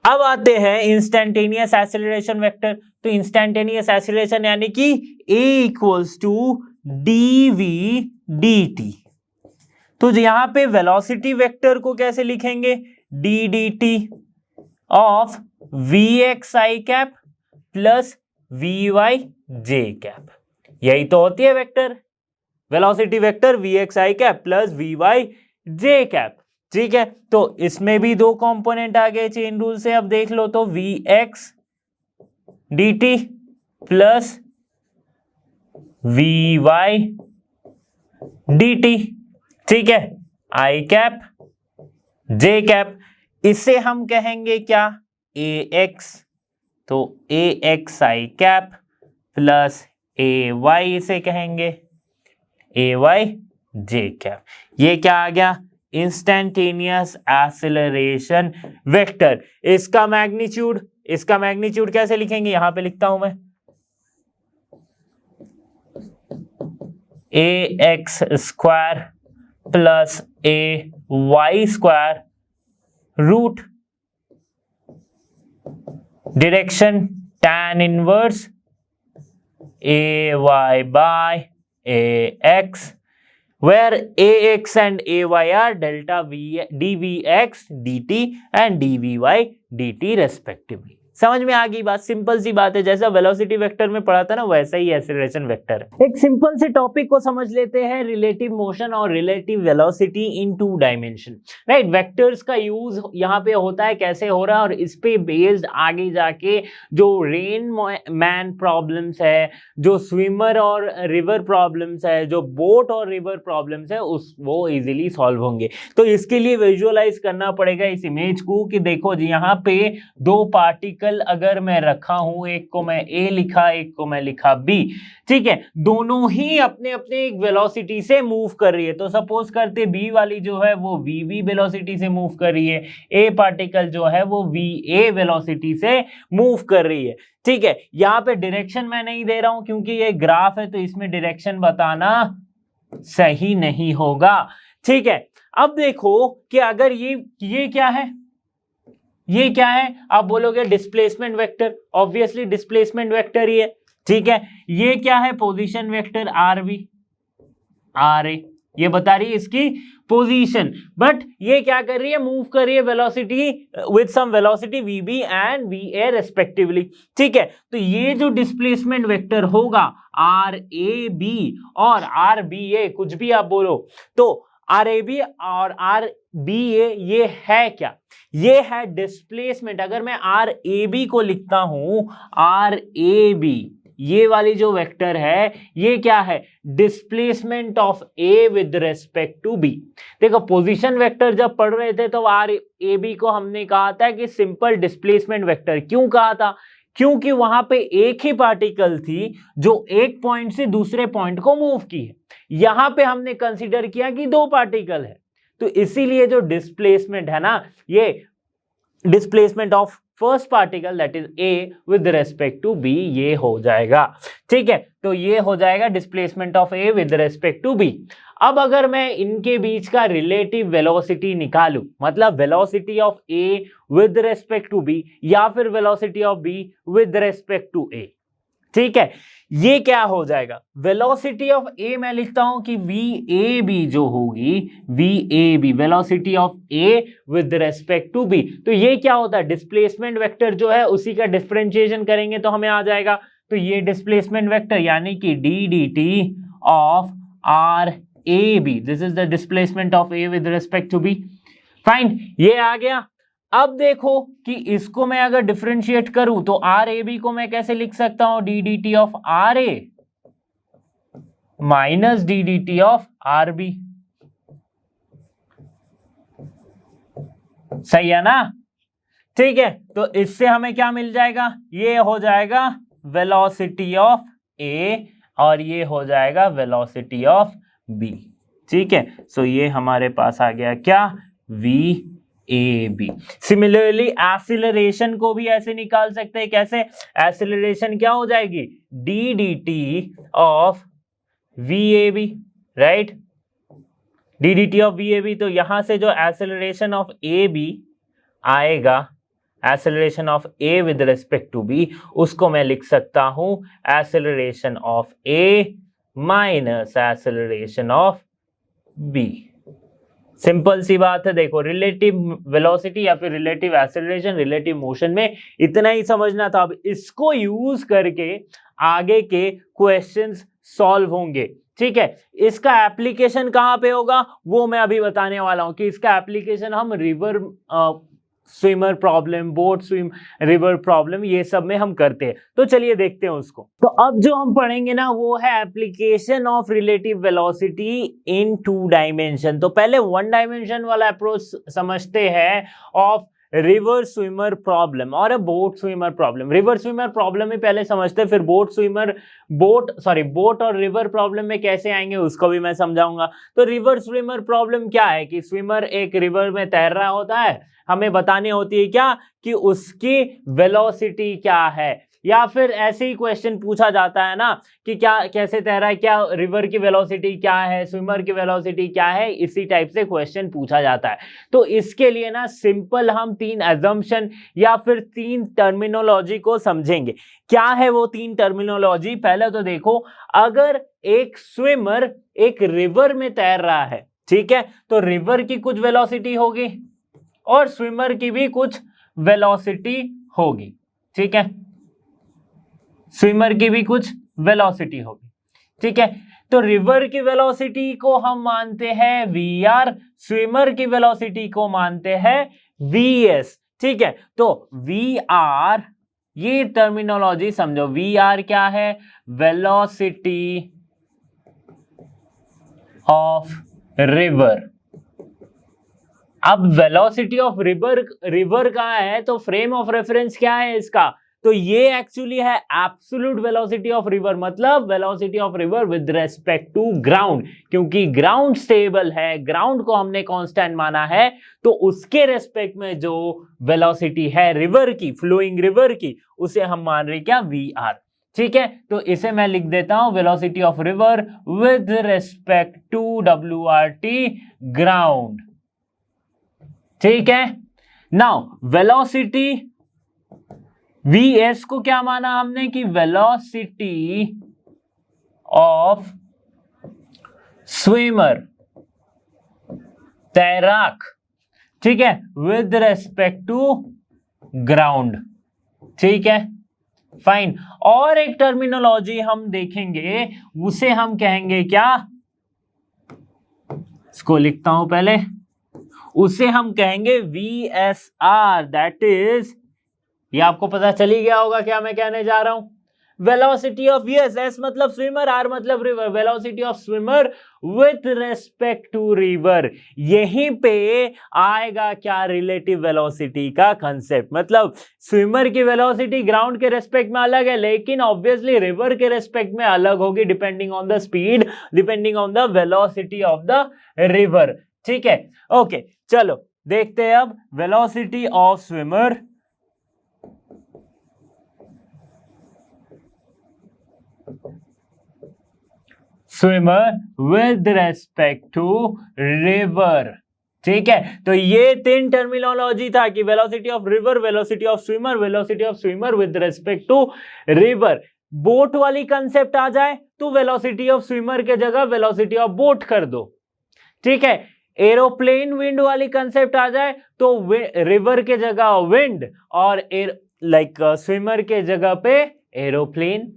अब आते हैं इंस्टैन्टेनियस एक्सीलरेशन वेक्टर। तो इंस्टैन्टेनियस एक्सीलरेशन यानी कि A equals to D V D T. तो यहां पे वेलोसिटी वेक्टर को कैसे लिखेंगे, D D T of V X I cap plus V Y J cap. यही तो होती है vector, velocity vector V X I cap plus V Y J cap. ठीक है, तो इसमें भी दो कंपोनेंट आ गए चेन रूल से। अब देख लो तो V X D T plus V Y D T. ठीक है, आई कैप जे कैप, इसे हम कहेंगे क्या, ए एक्स। तो ए x I cap plus A Y इसे कहेंगे ए वाई जे कैप। ये क्या आ गया, इंस्टैन्टेनियस एक्सीलरेशन वेक्टर। इसका मैग्नीट्यूड कैसे लिखेंगे, यहां पे लिखता हूं मैं, A X square plus A Y square root direction tan inverse A Y by A X, where ax and ay are delta dvx dt and dvy dt respectively। समझ में आ गई बात, सिंपल सी बात है, जैसा वेलोसिटी वेक्टर में पढ़ा था ना वैसा ही एक्सीलरेशन वेक्टर है। एक सिंपल से टॉपिक को समझ लेते हैं, रिलेटिव मोशन और relative velocity in two dimension. Right, vectors का यूज यहाँ पे होता है, कैसे हो रहा है, और इस पे बेस्ड आगे जाके जो रेन मैन प्रॉब्लम्स है, जो स्विमर और रिवर प्रॉब्लम्स है, जो बोट और रिवर प्रॉब्लम्स है, वो इजीली सॉल्व होंगे। तो इसके लिए विजुअलाइज करना पड़ेगा इस इमेज को कि देखो जी यहाँ पे दो पार्टिकल अगर मैं रखा हूं, एक को मैं A लिखा, एक को मैं लिखा B। ठीक है, दोनों ही अपने अपने एक वेलोसिटी से मूव कर रही है। तो सपोज करते B वाली जो है वो VV वेलोसिटी से मूव कर रही है, A पार्टिकल जो है वो VA वेलोसिटी से मूव कर रही है। ठीक है, यहाँ पे डायरेक्शन मैं नहीं दे रहा हूं क्योंकि ये ग्राफ है, तो इसमें डायरेक्शन बताना सही नहीं होगा। ठीक है, अब देखो कि अगर ये क्या है, ये क्या है, आप बोलोगे displacement vector, obviously displacement vector ही है। ठीक है, ये क्या है, position vector R V R A, ये बता रही है इसकी पोजीशन, बट ये क्या कर रही है, मूव कर रही है velocity with some velocity VB and V A respectively. ठीक है, तो ये जो डिस्प्लेसमेंट वेक्टर होगा आर ए बी और आर बी ए, कुछ भी आप बोलो, तो आर ए बी और आर बी ए ये है क्या, ये है डिस्प्लेसमेंट। अगर मैं आर ए बी को लिखता हूं, आर ए बी ये वाली जो वेक्टर है ये क्या है, displacement of A with respect to B. देखो पोजीशन वेक्टर जब पढ़ रहे थे तो आर ए बी को हमने कहा था कि सिंपल डिस्प्लेसमेंट वेक्टर। क्यों कहा था, क्योंकि वहां पे एक ही पार्टिकल थी जो एक पॉइंट से दूसरे पॉइंट को मूव की है। यहां पे हमने कंसीडर किया कि दो पार्टिकल है, तो इसीलिए जो डिस्प्लेसमेंट है ना, ये displacement of first particle that is A with respect to B, ये हो जाएगा। ठीक है, तो ये हो जाएगा displacement of A with respect to B. अब अगर मैं इनके बीच का रिलेटिव वेलोसिटी निकालूं, मतलब velocity of A with respect to B या फिर velocity of B with respect to A, ठीक है, ये क्या हो जाएगा, वेलोसिटी ऑफ ए मैं लिखता हूं कि वी ए बी जो होगी, V A B velocity of A with respect to B, तो ये क्या होता है, डिस्प्लेसमेंट वेक्टर जो है उसी का डिफरेंशिएशन करेंगे तो हमें आ जाएगा, तो ये डिस्प्लेसमेंट वेक्टर यानी कि D D T of R A B, this is the displacement of A with respect to B, fine, ये आ गया। अब देखो कि इसको मैं अगर डिफरेंशिएट करूं तो आर ए बी को मैं कैसे लिख सकता हूं, D D T of R A minus D D T of R B, सही है ना, ठीक है, तो इससे हमें क्या मिल जाएगा, ये हो जाएगा वेलोसिटी ऑफ ए और ये हो जाएगा वेलोसिटी ऑफ बी, ठीक है, सो ये हमारे पास आ गया क्या, V A B. Similarly acceleration को भी ऐसे निकाल सकते हैं, कैसे, एक्सीलरेशन क्या हो जाएगी, D D T of V A B, right, D D T of V A B, तो यहां से जो एक्सीलरेशन ऑफ ए बी आएगा, acceleration of A with respect to B, उसको मैं लिख सकता हूं acceleration of A minus acceleration of B, simple सी बात है। देखो रिलेटिव वेलोसिटी या फिर रिलेटिव एक्सेलरेशन, रिलेटिव मोशन में इतना ही समझना था। अब इसको यूज करके आगे के क्वेश्चंस सॉल्व होंगे, ठीक है। इसका एप्लीकेशन कहां पे होगा वो मैं अभी बताने वाला हूं कि इसका एप्लीकेशन हम river swimmer problem, boat swim river problem, ये सब में हम करते हैं। तो चलिए देखते हैं उसको। तो अब जो हम पढ़ेंगे ना वो है application of relative velocity in 2 dimension. तो पहले 1 डायमेंशन वाला अप्रोच समझते हैं ऑफ रिवर स्विमर प्रॉब्लम और boat swimmer problem. River swimmer problem ही पहले समझते हैं, फिर बोट और रिवर प्रॉब्लम में कैसे आएंगे उसको भी मैं समझाऊंगा। तो रिवर स्विमर प्रॉब्लम क्या है कि स्विमर एक रिवर में तैर रहा होता है, हमें बतानी होती है क्या कि उसकी वेलोसिटी क्या है, या फिर ऐसे ही क्वेश्चन पूछा जाता है ना कि क्या कैसे तैरा है, क्या रिवर की वेलोसिटी क्या है, स्विमर की वेलोसिटी क्या है, इसी टाइप से क्वेश्चन पूछा जाता है। तो इसके लिए ना सिंपल हम 3 अजम्पशन या फिर 3 टर्मिनोलॉजी को समझेंगे। क्या है वो 3 टर्मिनोलॉजी? पहले तो देखो, अगर एक स्विमर एक रिवर में तैर रहा है, ठीक है, तो रिवर की कुछ वेलोसिटी होगी और स्विमर की भी कुछ वेलोसिटी होगी, ठीक है, स्विमर की भी कुछ वेलोसिटी होगी, ठीक है। तो रिवर की वेलोसिटी को हम मानते हैं वीआर, स्विमर की वेलोसिटी को मानते हैं वीएस, ठीक है। तो वीआर, ये टर्मिनोलॉजी समझो, वीआर क्या है, वेलोसिटी ऑफ रिवर। अब वेलोसिटी ऑफ रिवर कहां है, तो फ्रेम ऑफ रेफरेंस क्या है इसका, तो ये एक्चुअली है एब्सोल्यूट वेलोसिटी ऑफ रिवर, मतलब velocity of river with respect to ground, क्योंकि ग्राउंड स्टेबल है, ग्राउंड को हमने कांस्टेंट माना है, तो उसके रेस्पेक्ट में जो वेलोसिटी है रिवर की, फ्लोइंग रिवर की, उसे हम मान रहे क्या, वी आर, ठीक है। तो इसे मैं लिख देता हूं velocity of river with respect to W R T ground, ठीक है। नाउ वेलोसिटी Vs को क्या माना हमने कि वेलोसिटी ऑफ स्विमर, तैराक, ठीक है, विद रेस्पेक्ट टू ग्राउंड, ठीक है, फाइन। और एक टर्मिनोलॉजी हम देखेंगे, उसे हम कहेंगे क्या, इसको लिखता हूं पहले, उसे हम कहेंगे VSR, दैट इज, ये आपको पता चल ही गया होगा क्या मैं कहने जा रहा हूं, वेलोसिटी ऑफ, यस, एस मतलब स्विमर, आर मतलब river, velocity of swimmer with respect to river. यहीं पे आएगा क्या, रिलेटिव वेलोसिटी का कंसेप्ट, मतलब स्विमर की वेलोसिटी ग्राउंड के रेस्पेक्ट में अलग है, लेकिन ऑब्वियसली रिवर के रेस्पेक्ट में अलग होगी, depending on the speed, depending on the velocity of the river, ठीक है। ओके, चलो देखते हैं अब velocity of swimmer swimmer with respect to river. ठीक है, तो ये तीन टर्मिनोलॉजी था कि velocity of river, velocity of swimmer with respect to river. Boat वाली कंसेप्ट आ जाए तो वेलोसिटी ऑफ स्विमर के जगह वेलोसिटी ऑफ बोट कर दो। ठीक है, एरोप्लेन विंड वाली कंसेप्ट आ जाए तो रिवर के जगह विंड और स्विमर के जगह पे एरोप्लेन।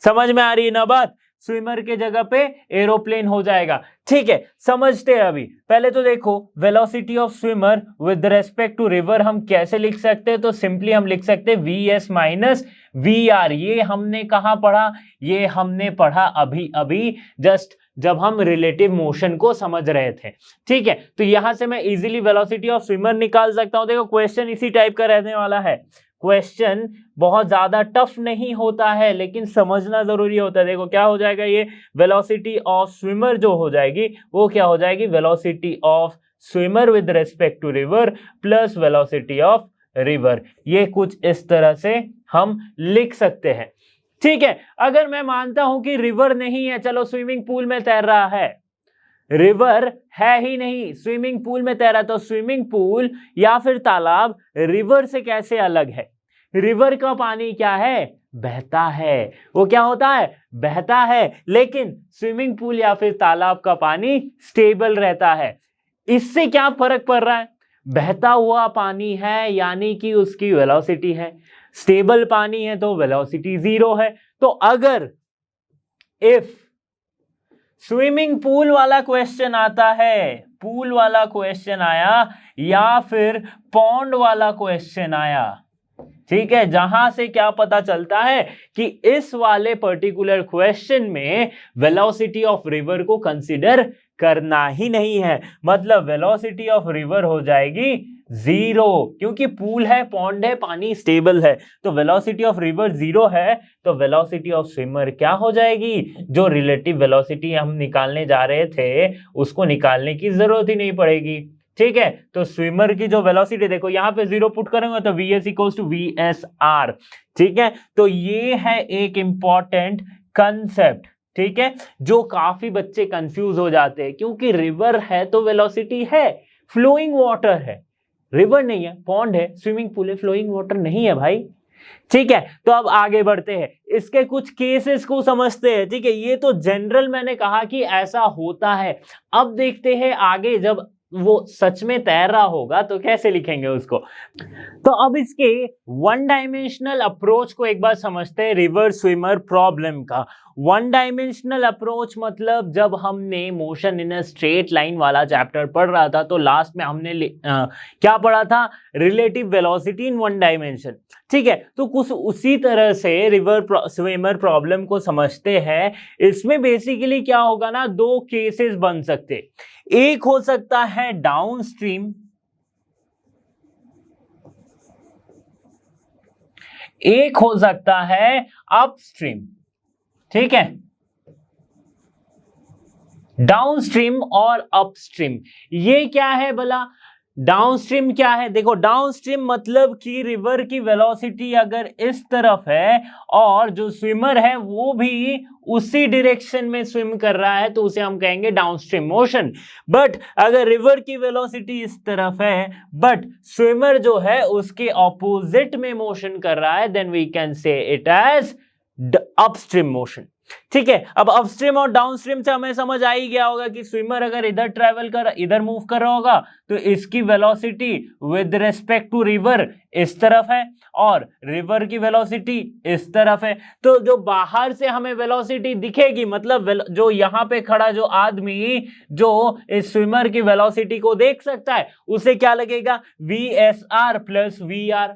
समझ में आ रही है ना बात? स्विमर के जगह पे एरोप्लेन हो जाएगा। ठीक है, समझते हैं अभी। पहले तो देखो velocity of swimmer with respect to river हम कैसे लिख सकते हैं, तो सिंपली हम लिख सकते हैं वीएस माइनस वी आर। ये हमने कहां पढ़ा? ये हमने पढ़ा अभी अभी जस्ट जब हम रिलेटिव मोशन को समझ रहे थे। ठीक है, तो यहां से मैं इजीली वेलोसिटी ऑफ स्विमर निकाल सकता हूं। देखो क्वेश्चन इसी टाइप का रहने वाला है। क्वेश्चन बहुत ज्यादा टफ नहीं होता है लेकिन समझना जरूरी होता है। देखो क्या हो जाएगा, ये वेलोसिटी ऑफ स्विमर जो हो जाएगी वो क्या हो जाएगी, velocity of swimmer with respect to river plus velocity of river. ये कुछ इस तरह से हम लिख सकते हैं। ठीक है, अगर मैं मानता हूं कि रिवर नहीं है, चलो स्विमिंग पूल में तैर रहा है, रिवर है ही नहीं, स्विमिंग पूल में तैरा, तो स्विमिंग पूल या फिर तालाब रिवर से कैसे अलग है? रिवर का पानी क्या है? बहता है। वो क्या होता है? बहता है। लेकिन स्विमिंग पूल या फिर तालाब का पानी स्टेबल रहता है। इससे क्या फर्क पड़ रहा है? बहता हुआ पानी है यानी कि उसकी वेलोसिटी है, स्टेबल पानी है तो वेलोसिटी 0 है। तो अगर इफ स्विमिंग पूल वाला क्वेश्चन आता है, पूल वाला क्वेश्चन आया या फिर पॉन्ड वाला क्वेश्चन आया, ठीक है, जहां से क्या पता चलता है कि इस वाले पर्टिकुलर क्वेश्चन में वेलोसिटी ऑफ रिवर को कंसीडर करना ही नहीं है, मतलब वेलोसिटी ऑफ रिवर हो जाएगी 0, क्योंकि पूल है, पॉन्ड है, पानी स्टेबल है। तो वेलोसिटी ऑफ रिवर 0 है, तो वेलोसिटी ऑफ स्विमर क्या हो जाएगी? जो रिलेटिव वेलोसिटी हम निकालने जा रहे थे उसको निकालने की जरूरत ही नहीं पड़ेगी। ठीक है, तो स्विमर की जो वेलोसिटी देखो यहां पे 0 पुट करेंगे तो वीएस इक्वल्स टू वीएसआर। ठीक है, तो ये है एक इंपॉर्टेंट कंसेप्ट। ठीक है, जो काफी बच्चे कंफ्यूज हो जाते हैं, क्योंकि रिवर है तो वेलोसिटी है, फ्लोइंग वाटर है, रिवर नहीं है, पॉन्ड है, स्विमिंग पूल है, फ्लोइंग वाटर नहीं है भाई। ठीक है, तो अब आगे बढ़ते हैं, इसके कुछ केसेस को समझते हैं। ठीक है, ये तो जनरल मैंने कहा कि ऐसा होता है। अब देखते हैं आगे जब वो सच में तैर रहा होगा तो कैसे लिखेंगे उसको। तो अब इसके वन डायमेंशनल अप्रोच को एक बार समझते हैं, रिवर स्विमर प्रॉब्लम का। वन डायमेंशनल अप्रोच मतलब जब हमने motion in a straight line वाला चैप्टर पढ़ रहा था तो लास्ट में हमने क्या पढ़ा था? Relative velocity in one dimension. ठीक है, तो कुछ उसी तरह से रिवर स्विमर प्रॉब्लम को समझते हैं। इसमें बेसिकली क्या होगा ना, 2 केसेस बन सकते। एक हो सकता है डाउनस्ट्रीम, एक हो सकता है अपस्ट्रीम। ठीक है, डाउनस्ट्रीम और अपस्ट्रीम, ये क्या है भला? डाउनस्ट्रीम क्या है? देखो डाउनस्ट्रीम मतलब कि रिवर की वेलोसिटी अगर इस तरफ है और जो स्विमर है वो भी उसी डायरेक्शन में स्विम कर रहा है तो उसे हम कहेंगे डाउनस्ट्रीम मोशन। बट अगर रिवर की वेलोसिटी इस तरफ है बट स्विमर जो है उसके ऑपोजिट में मोशन कर रहा है, then we can say it as upstream motion. ठीक है, अब अपस्ट्रीम और डाउनस्ट्रीम से हमें समझ आ ही गया होगा कि स्विमर अगर इधर मूव कर रहा होगा तो इसकी velocity with respect to river इस तरफ है और रिवर की वेलोसिटी इस तरफ है। तो जो बाहर से हमें वेलोसिटी दिखेगी, मतलब जो यहां पे खड़ा जो आदमी जो इस स्विमर की वेलोसिटी को देख सकता है उसे क्या लगेगा? VSR plus VR।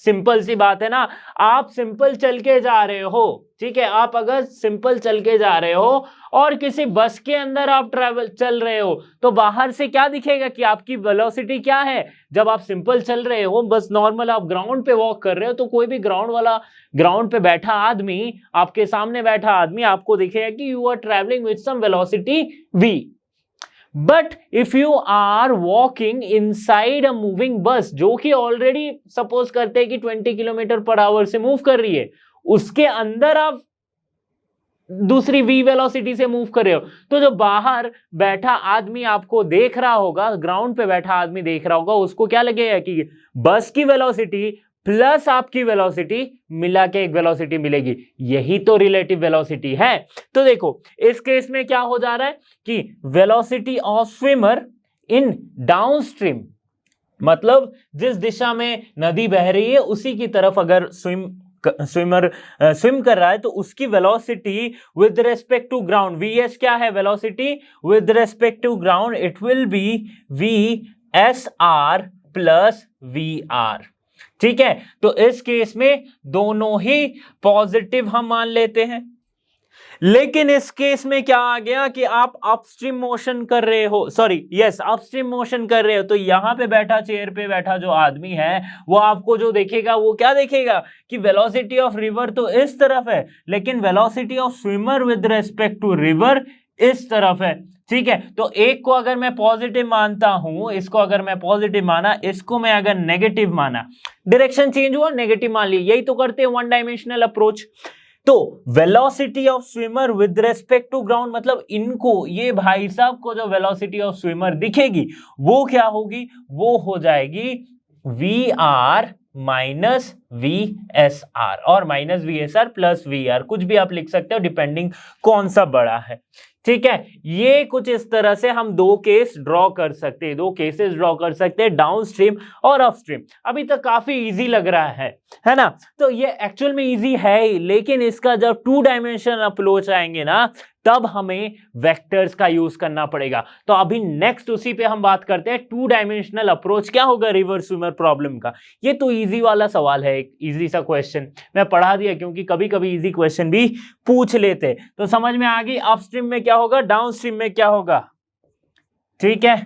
सिंपल सी बात है ना। आप सिंपल चल के जा रहे हो, ठीक है, आप अगर सिंपल चल के जा रहे हो और किसी बस के अंदर आप चल रहे हो तो बाहर से क्या दिखेगा कि आपकी वेलोसिटी क्या है? जब आप सिंपल चल रहे हो, बस नॉर्मल आप ग्राउंड पे वॉक कर रहे हो तो कोई भी ग्राउंड पे बैठा आदमी, आपके सामने बैठा आदमी आपको दिखेगा कि you are travelling with some velocity v। But if you are walking inside a moving bus, जो कि ऑलरेडी सपोज करते हैं कि 20 किलोमीटर पर आवर से मूव कर रही है, उसके अंदर आप दूसरी v वेलोसिटी से मूव कर रहे हो, तो जो बाहर बैठा आदमी आपको देख रहा होगा, ग्राउंड पे बैठा आदमी देख रहा होगा, उसको क्या लगेगा कि बस की वेलोसिटी प्लस आपकी वेलोसिटी मिला के एक वेलोसिटी मिलेगी, यही तो रिलेटिव वेलोसिटी है। तो देखो इस केस में क्या हो जा रहा है कि velocity of swimmer in downstream, मतलब जिस दिशा में नदी बह रही है उसी की तरफ अगर स्विमर स्विम कर रहा है तो उसकी velocity with respect to ground, VS क्या है velocity with respect to ground, it will be V S R plus V R. ठीक है, तो इस केस में दोनों ही पॉजिटिव हम मान लेते हैं। लेकिन इस केस में क्या आ गया कि आप अपस्ट्रीम मोशन कर रहे हो, अपस्ट्रीम मोशन कर रहे हो, तो यहां पे बैठा, चेयर पे बैठा जो आदमी है वो आपको जो देखेगा वो क्या देखेगा कि वेलोसिटी ऑफ रिवर तो इस तरफ है, लेकिन velocity of swimmer with respect to river इस तरफ है। ठीक है, तो एक को अगर मैं पॉजिटिव मानता हूं, इसको अगर मैं पॉजिटिव माना, इसको मैं अगर नेगेटिव माना, डायरेक्शन चेंज हुआ, नेगेटिव मान लिया, यही तो करते हैं वन डायमेंशनल अप्रोच। तो velocity of swimmer with respect to ground, मतलब इनको, ये भाई साहब को जो वेलोसिटी ऑफ स्विमर दिखेगी वो क्या होगी, वो हो जाएगी V R minus V S R, और minus V S R plus V R, कुछ भी आप लिख सकते हो डिपेंडिंग कौन सा बड़ा है। ठीक है, ये कुछ इस तरह से हम दो केस ड्रॉ कर सकते हैं, दो केसेस ड्रॉ कर सकते हैं, डाउनस्ट्रीम और अपस्ट्रीम। अभी तक काफी इजी लग रहा है ना, तो ये एक्चुअल में इजी है ही, लेकिन इसका जब टू डायमेंशनल अप्रोच आएंगे ना तब हमें वेक्टर्स का यूज करना पड़ेगा। तो अभी नेक्स्ट उसी पे हम बात करते हैं, टू डायमेंशनल अप्रोच क्या होगा रिवर स्विमर प्रॉब्लम का। ये तो इजी वाला सवाल है, एक इजी सा क्वेश्चन मैं पढ़ा दिया, क्योंकि कभी कभी इजी क्वेश्चन भी पूछ लेते, तो समझ में आ गई अपस्ट्रीम में क्या होगा, डाउनस्ट्रीम में क्या होगा। ठीक है,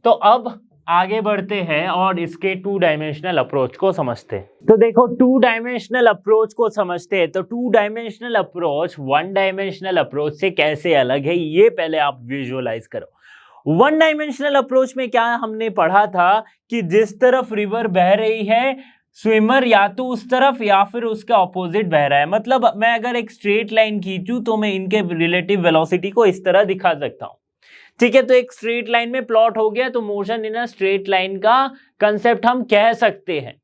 तो अब आगे बढ़ते हैं और इसके टू डायमेंशनल अप्रोच को समझते हैं। तो देखो टू डायमेंशनल अप्रोच को समझते हैं, तो two dimensional approach one dimensional approach से कैसे अलग है ये पहले आप विजुअलाइज करो। वन डायमेंशनल अप्रोच में क्या हमने पढ़ा था कि जिस तरफ रिवर बह रही है स्विमर या तो उस तरफ या फिर उसका ऑपोजिट बह रहा है, मतलब मैं अगर एक स्ट्रेट लाइन खींचूं तो मैं इनके रिलेटिव वेलोसिटी को इस तरह दिखा सकता हूं। ठीक है, तो एक स्ट्रेट लाइन में प्लॉट हो गया, तो motion in a straight line का कंसेप्ट हम कह सकते हैं।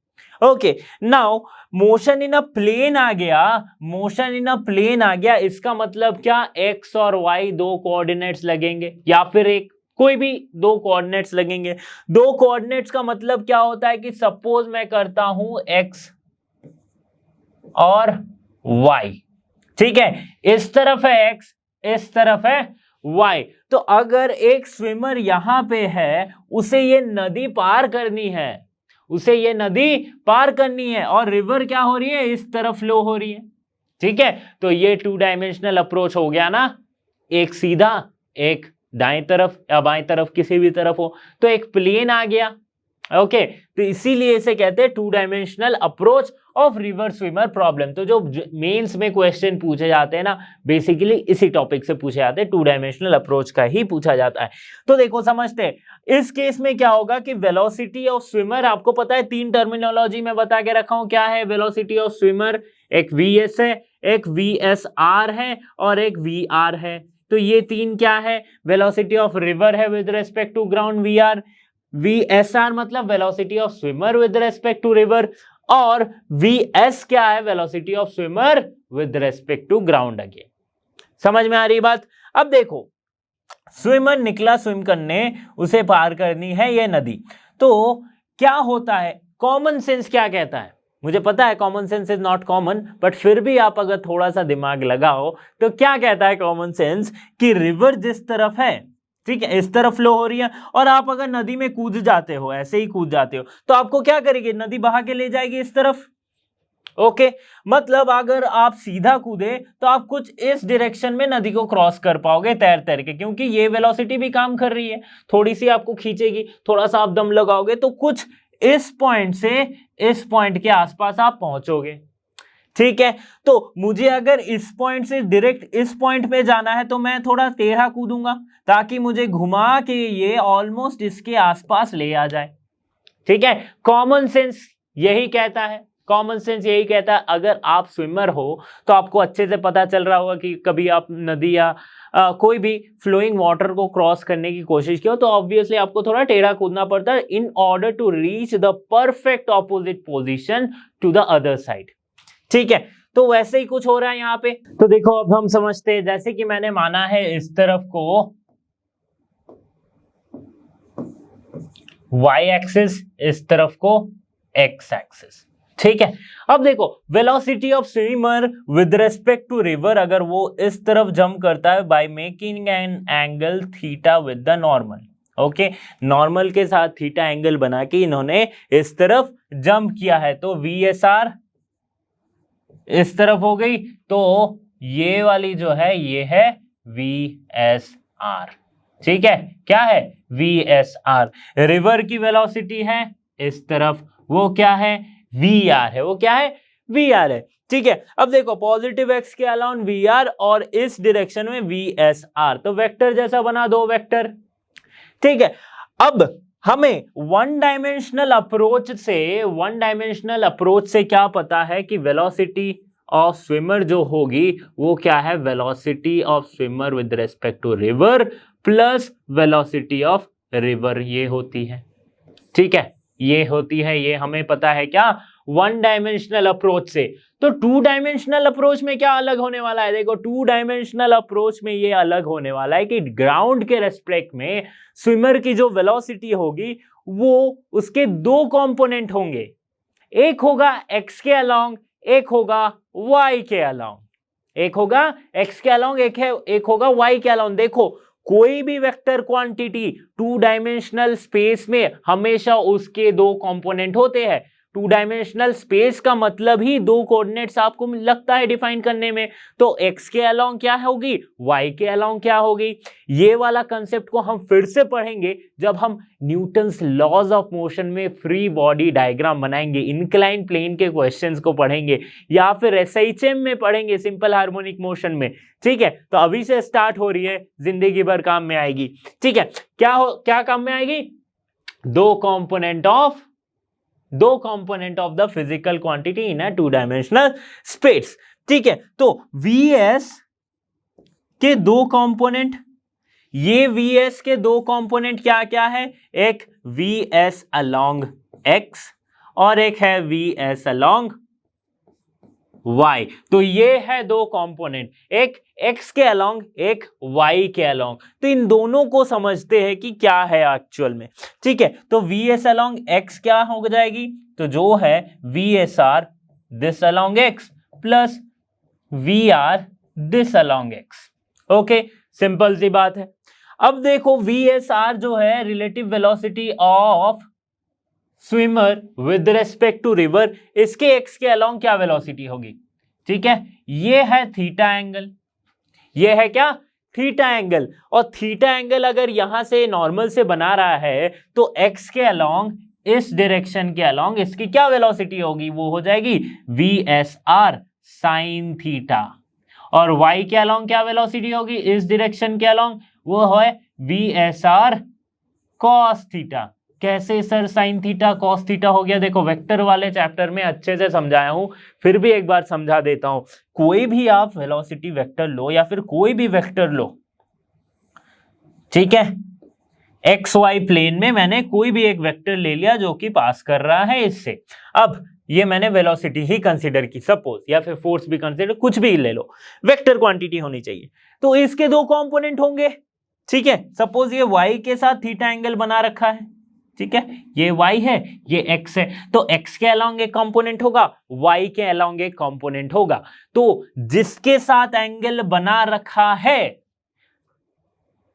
Okay, now motion in a plane आ गया, मोशन इन अ प्लेन आ गया, इसका मतलब क्या, एक्स और वाई दो कोऑर्डिनेट्स लगेंगे या फिर एक कोई भी दो कोऑर्डिनेट्स लगेंगे। दो कोऑर्डिनेट्स का मतलब क्या होता है कि सपोज मैं करता हूं एक्स और वाई, ठीक है, इस तरफ है एक्स, इस तरफ है वाई, तो अगर एक स्विमर यहां पे है, उसे ये नदी पार करनी है, उसे ये नदी पार करनी है, और रिवर क्या हो रही है, इस तरफ फ्लो हो रही है। ठीक है, तो ये टू डायमेंशनल अप्रोच हो गया ना, एक सीधा, एक दाएं तरफ या बाएं तरफ, किसी भी तरफ हो, तो एक प्लेन आ गया। ओके, तो इसीलिए इसे कहते हैं two dimensional approach of river swimmer problem. तो जो मेंस में क्वेश्चन पूछे जाते हैं ना, बेसिकली इसी टॉपिक से पूछे जाते हैं, टू डायमेंशनल अप्रोच का ही पूछा जाता है। तो देखो समझते हैं, इस केस में क्या होगा कि वेलोसिटी ऑफ स्विमर, आपको पता है तीन टर्मिनोलॉजी में बता के रखा हूं, क्या है वेलोसिटी ऑफ स्विमर, एक वीएस है, एक वीएसआर है और एक वीआर है। तो ये तीन क्या है, वेलोसिटी ऑफ रिवर है with respect to ground VR, VSR मतलब velocity of swimmer with respect to river, और VS क्या है, velocity of swimmer with respect to ground again. समझ में आ रही बात। अब देखो स्विमर निकला स्विम करने, उसे पार करनी है ये नदी, तो क्या होता है, कॉमन सेंस क्या कहता है, मुझे पता है common sense is not common, but फिर भी आप अगर थोड़ा सा दिमाग लगाओ तो क्या कहता है कॉमन सेंस कि रिवर जिस तरफ है, ठीक है, इस तरफ फ्लो हो रही है, और आप अगर नदी में कूद जाते हो, ऐसे ही कूद जाते हो, तो आपको क्या करेगी, नदी बहा के ले जाएगी इस तरफ। ओके, मतलब अगर आप सीधा कूदे तो आप कुछ इस डायरेक्शन में नदी को क्रॉस कर पाओगे तैर तैर के, क्योंकि ये वेलोसिटी भी काम कर रही है, थोड़ी सी आपको खींचेगी, थोड़ा सा आप दम लगाओगे तो कुछ इस पॉइंट से इस पॉइंट के आसपास आप पहुंचोगे। ठीक है, तो मुझे अगर इस पॉइंट से डायरेक्ट इस पॉइंट पे जाना है तो मैं थोड़ा टेढ़ा कूदूंगा ताकि मुझे घुमा के ये ऑलमोस्ट इसके आसपास ले आ जाए। ठीक है, कॉमन सेंस यही कहता है। कॉमन सेंस यही कहता है, अगर आप स्विमर हो तो आपको अच्छे से पता चल रहा होगा कि कभी आप नदी या कोई भी फ्लोइंग वाटर को क्रॉस करने की कोशिश की हो तो ऑब्वियसली आपको थोड़ा टेढ़ा कूदना पड़ता है in order to reach the perfect opposite position to the other side. ठीक है, तो वैसे ही कुछ हो रहा है यहाँ पे। तो देखो अब हम समझते हैं, जैसे कि मैंने माना है इस तरफ को y एक्सिस, इस तरफ को x एक्सिस। ठीक है, अब देखो velocity of swimmer with respect to river, अगर वो इस तरफ जंप करता है by making an angle theta with the normal. Okay, normal के साथ थीटा एंगल बना के इन्होंने इस तरफ जंप किया है, तो VSR इस तरफ हो गई, तो ये वाली जो है ये है VSR। ठीक है, क्या है VSR। रिवर की वेलोसिटी है इस तरफ, वो क्या है VR है, वो क्या है VR है। ठीक है, अब देखो पॉजिटिव x के अलाउंड VR और इस डायरेक्शन में VSR, तो वेक्टर जैसा बना दो वेक्टर। ठीक है, अब हमें वन डायमेंशनल अप्रोच से क्या पता है कि वेलोसिटी ऑफ स्विमर जो होगी वो क्या है, velocity of swimmer with respect to river plus velocity of river, ये होती है। ठीक है, ये होती है, ये हमें पता है क्या वन डायमेंशनल अप्रोच से। तो टू डायमेंशनल अप्रोच में क्या अलग होने वाला है, देखो टू डायमेंशनल अप्रोच में ये अलग होने वाला है कि ग्राउंड के रेस्पेक्ट में स्विमर की जो वेलोसिटी होगी वो उसके दो कंपोनेंट होंगे, एक होगा x के अलोंग, एक होगा y के अलोंग, एक होगा x के अलोंग, एक होगा y के अलोंग। देखो कोई भी vector quantity two dimensional space में हमेशा उसके दो कंपोनेंट होते हैं। टू डायमेंशनल स्पेस का मतलब ही दो कोऑर्डिनेट्स आपको लगता है डिफाइन करने में, तो x के अलोंग क्या होगी, y के अलोंग क्या होगी। ये वाला कंसेप्ट को हम फिर से पढ़ेंगे जब हम न्यूटन्स लॉज ऑफ मोशन में फ्री बॉडी डायग्राम बनाएंगे, इंक्लाइन प्लेन के क्वेश्चंस को पढ़ेंगे या फिर SHM में पढ़ेंगे, सिंपल हार्मोनिक मोशन में। ठीक है, तो अभी से स्टार्ट हो रही है, जिंदगी भर काम में आएगी। ठीक है, क्या काम में आएगी, दो component of the physical quantity in a two dimensional space. ठीक है, तो VS के दो कंपोनेंट, ये VS के दो कंपोनेंट क्या क्या है, एक VS अलोंग x और एक है VS अलोंग y। तो ये है दो कंपोनेंट, एक x के अलोंग, एक y के अलोंग। तो इन दोनों को समझते हैं कि क्या है एक्चुअल में। ठीक है, तो VS अलोंग x क्या हो जाएगी, तो जो है VSR this along x plus VR this along x। Okay, simple सी बात है। अब देखो VSR जो है relative velocity of swimmer with respect to river, इसके x के अलोंग क्या वेलोसिटी होगी। ठीक है, ये है थीटा एंगल, ये है क्या थीटा एंगल, और थीटा एंगल अगर यहां से नॉर्मल से बना रहा है तो x के अलोंग, इस डायरेक्शन के अलोंग इसकी क्या वेलोसिटी होगी, वो हो जाएगी VSR साइन थीटा, और y के अलोंग क्या वेलोसिटी होगी, इस डायरेक्शन के अलोंग वो है VSR cos थीटा। कैसे sir sine theta cos theta हो गया, देखो वेक्टर वाले चैप्टर में अच्छे से समझाया हूं, फिर भी एक बार समझा देता हूं। कोई भी आप वेलोसिटी वेक्टर लो या फिर कोई भी वेक्टर लो, ठीक है, एक्स वाई प्लेन में मैंने कोई भी एक वेक्टर ले लिया जो कि पास कर रहा है इससे। अब ये मैंने वेलोसिटी ही कंसीडर की सपोज, या फिर फोर्स भी कंसीडर, कुछ भी ले लो, वेक्टर क्वांटिटी होनी चाहिए। तो इसके दो कंपोनेंट होंगे, ठीक है। सपोज ये y के साथ थीटा एंगल बना रखा है, ठीक है, ये y है, ये x है, तो x के अलोंग एक कंपोनेंट होगा, y के अलोंग एक कंपोनेंट होगा। तो जिसके साथ एंगल बना रखा है,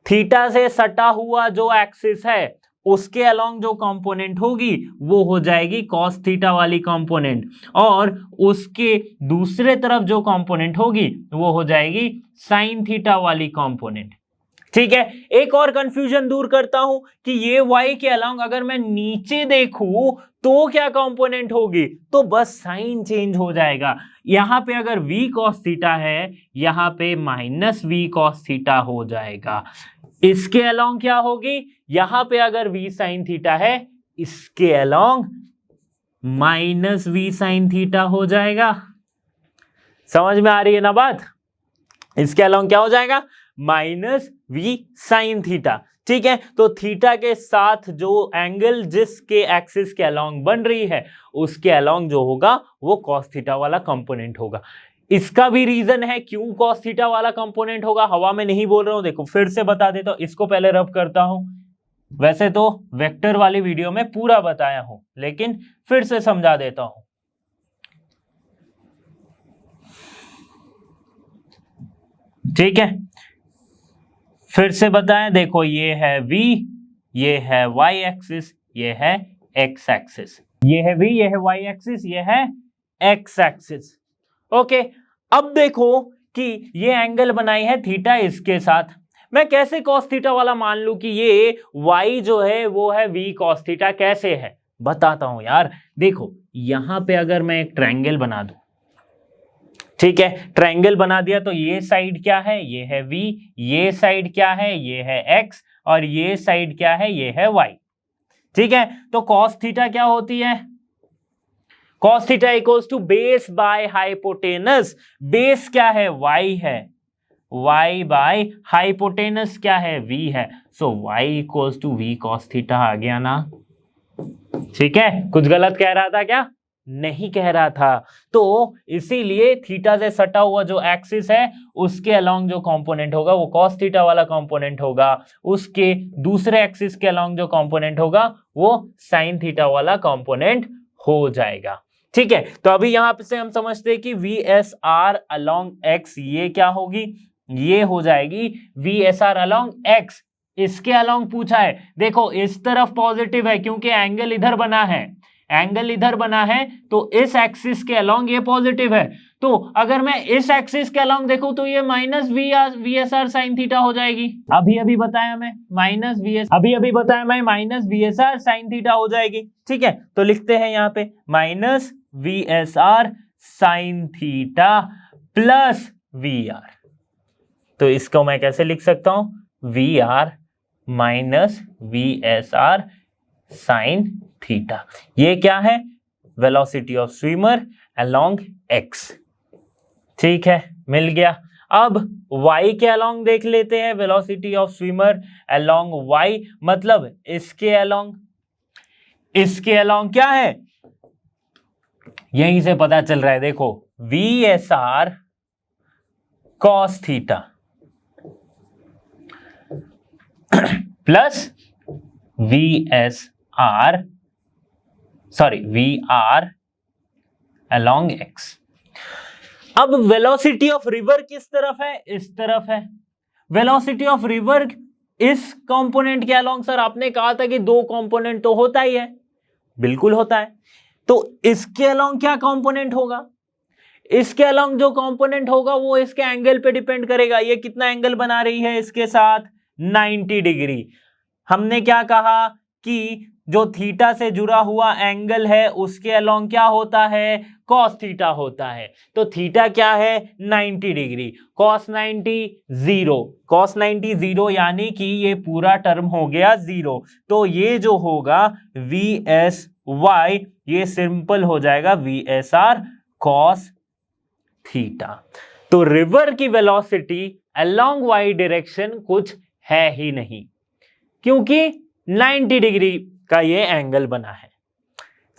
थीटा से सटा हुआ जो एक्सिस है, उसके अलोंग जो कंपोनेंट होगी वो हो जाएगी कॉस थीटा वाली कंपोनेंट, और उसके दूसरे तरफ जो कंपोनेंट होगी वो हो जाएगी साइन थीटा वाली कंपोनेंट। ठीक है, एक और कंफ्यूजन दूर करता हूं कि ये y के अलोंग अगर मैं नीचे देखूं तो क्या कंपोनेंट होगी, तो बस साइन चेंज हो जाएगा। यहां पे अगर v cos थीटा है, यहां पे माइनस v cos थीटा हो जाएगा। इसके अलोंग क्या होगी, यहां पे अगर v sin थीटा है, इसके along minus V sine theta हो जाएगा। समझ में आ रही है ना बात? इसके अलोंग क्या हो जाएगा? Minus V sine theta. ठीक है, तो थीटा के साथ जो एंगल जिसके एक्सिस के अलोंग बन रही है उसके अलोंग जो होगा वो कॉस थीटा वाला कंपोनेंट होगा। इसका भी रीजन है क्यों कॉस थीटा वाला कंपोनेंट होगा, हवा में नहीं बोल रहा हूं, देखो फिर से बता देता हूं, इसको पहले रब करता हूं। वैसे तो वेक्टर वाली वीडियो में पूरा बताया हूं, लेकिन फिर से समझा देता हूं। ठीक है, फिर से बताएं, देखो ये है v, ये है y एक्सिस, ये है x एक्सिस, ये है v, ये है y एक्सिस, ये है x एक्सिस। ओके, अब देखो कि ये एंगल बनाई है थीटा इसके साथ, मैं कैसे cos थीटा वाला मान लूं कि ये y जो है वो है v cos थीटा, कैसे है बताता हूं यार। देखो यहां पे अगर मैं एक ट्रायंगल बना दूं, ठीक है, ट्रायंगल बना दिया तो ये साइड क्या है, ये है v, ये साइड क्या है, ये है x, और ये साइड क्या है, ये है y। ठीक है, तो cos थीटा क्या होती है? cos theta equals to base by hypotenuse. Base क्या है? y है, y बाय हाइपोटेनस क्या है? v है। So y equals to v cos theta आ गया ना। ठीक है, कुछ गलत कह रहा था क्या? नहीं कह रहा था। तो इसीलिए थीटा से सटा हुआ जो एक्सिस है उसके अलोंग जो कंपोनेंट होगा वो cos थीटा वाला कंपोनेंट होगा, उसके दूसरे एक्सिस के अलोंग जो कंपोनेंट होगा वो sin थीटा वाला कंपोनेंट हो जाएगा। ठीक है, तो अभी यहां से हम समझते हैं कि VSR अलोंग x ये क्या होगी, ये हो जाएगी VSR अलोंग x। इसके अलोंग पूछा है, देखो इस तरफ पॉजिटिव है क्योंकि एंगल इधर बना है, एंगल इधर बना है तो इस एक्सिस के अलोंग ये पॉजिटिव है। तो अगर मैं इस एक्सिस के अलोंग देखूं तो ये माइनस VSR साइन थीटा हो जाएगी। अभी बताया मैं माइनस VSR साइन थीटा हो जाएगी। ठीक है, तो लिखते हैं यहाँ पे minus VSR sine theta plus VR। तो इसको मैं कैसे लिख सकता हूं? VR minus VSR sine theta. ये क्या है? Velocity of swimmer along x। ठीक है, मिल गया। अब y के अलोंग देख लेते हैं, velocity of swimmer along y मतलब इसके अलोंग, इसके अलोंग क्या है? यहीं से पता चल रहा है, देखो VSR cos theta plus VR along x। अब वेलोसिटी ऑफ रिवर किस तरफ है? इस तरफ है। वेलोसिटी ऑफ रिवर इस कंपोनेंट के अलोंग, सर आपने कहा था कि दो कंपोनेंट तो होता ही है, बिल्कुल होता है। तो इसके अलोंग क्या कंपोनेंट होगा? इसके अलोंग जो कंपोनेंट होगा वो इसके एंगल पे डिपेंड करेगा। ये कितना एंगल बना रही है इसके साथ? 90 डिग्री। हमने क्या कहा कि जो थीटा से जुड़ा हुआ एंगल है उसके अलोंग क्या होता है? cos थीटा होता है। तो थीटा क्या है? 90 डिग्री। cos 90 0, cos 90 0 यानी कि ये पूरा टर्म हो गया 0। तो ये जो होगा VSY ये सिंपल हो जाएगा VSR cos थीटा। तो रिवर की वेलोसिटी अलोंग y डायरेक्शन कुछ है ही नहीं, क्योंकि 90 डिग्री का ये एंगल बना है।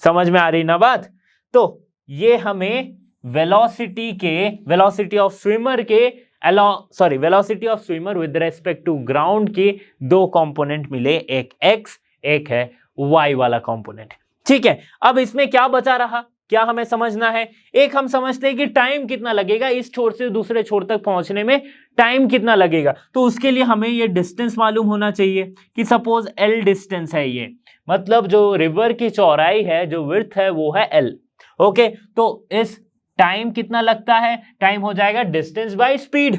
समझ में आ रही ना बात? तो ये हमें वेलोसिटी ऑफ स्विमर के velocity of swimmer with respect to ground के दो कंपोनेंट मिले, एक x एक है y वाला कंपोनेंट। ठीक है, अब इसमें क्या बचा रहा, क्या हमें समझना है? एक हम समझते हैं कि टाइम कितना लगेगा इस छोर से दूसरे छोर तक पहुंचने में, टाइम कितना लगेगा। तो उसके लिए हमें ये डिस्टेंस मालूम होना चाहिए कि सपोज L डिस्टेंस है, ये मतलब जो रिवर की चौड़ाई है, जो विड्थ है वो है L। ओके, तो इस टाइम कितना लगता है? टाइम हो जाएगा डिस्टेंस बाय स्पीड।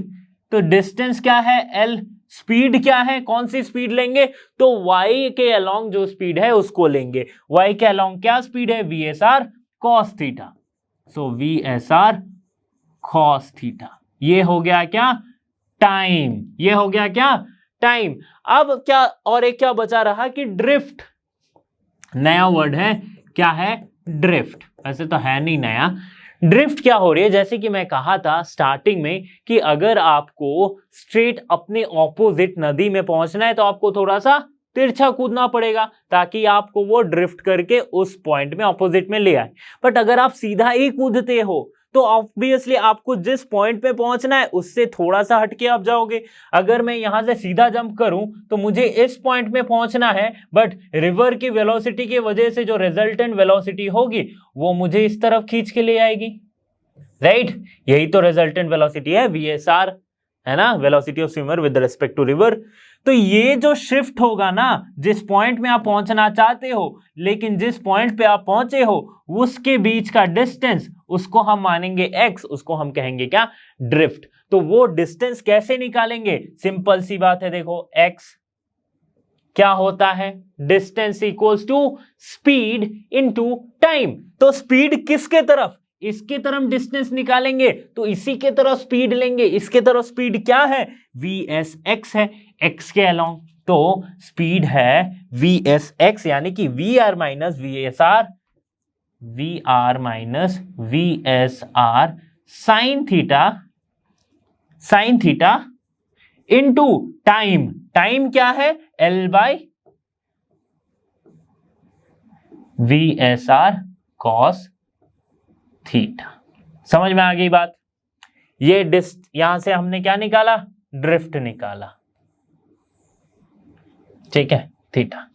तो डिस्टेंस क्या है? L। स्पीड क्या है? कौन सी स्पीड लेंगे? तो y के अलोंग जो स्पीड है उसको लेंगे। y के अलोंग क्या स्पीड है? VSR cos theta. So VSR cos theta. ये हो गया क्या? टाइम। ये हो गया क्या? टाइम। अब क्या और एक क्या बचा रहा कि ड्रिफ्ट, नया वर्ड है, क्या है? ड्रिफ्ट। वैसे तो है नहीं नया। ड्रिफ्ट क्या हो रही है, जैसे कि मैं कहा था स्टार्टिंग में कि अगर आपको स्ट्रेट अपने ऑपोजिट नदी में पहुंचना है तो आपको थोड़ा सा तिरछा कूदना पड़ेगा ताकि आपको वो ड्रिफ्ट करके उस पॉइंट में ऑपोजिट में ले आए। बट अगर आप सीधा ही कूदते हो तो ऑब्वियसली आपको जिस पॉइंट पे पहुंचना है उससे थोड़ा सा हटके आप जाओगे। अगर मैं यहां से सीधा जंप करूं तो मुझे इस पॉइंट में पहुंचना है, बट रिवर की वेलोसिटी की वजह से जो रिजल्टेंट वेलोसिटी होगी वो मुझे इस तरफ खींच के ले आएगी, राइट? यही तो रिजल्टेंट वेलोसिटी है, VSR, है ना, velocity of swimmer with respect to river. तो ये जो शिफ्ट होगा ना, जिस पॉइंट में आप पहुंचना चाहते हो लेकिन जिस पॉइंट पे आप पहुंचे हो उसके बीच का डिस्टेंस, उसको हम मानेंगे x, उसको हम कहेंगे क्या, ड्रिफ्ट। तो वो डिस्टेंस कैसे निकालेंगे, सिंपल सी बात है, देखो x क्या होता है, distance equals to speed into time. तो स्पीड किसके तरफ, इसके तरफ डिस्टेंस निकालेंगे तो इसी के तरफ स्पीड लेंगे। इसके तरफ स्पीड क्या है, VSX है, x के अलोंग। तो स्पीड है VSX, यानी कि VR minus VSR, VR minus VSR sine theta into time. Time क्या है, L by VSR cos theta. समझ में आ गई बात? ये यहां से हमने क्या निकाला, ड्रिफ्ट निकाला, ठीक है, थीटा।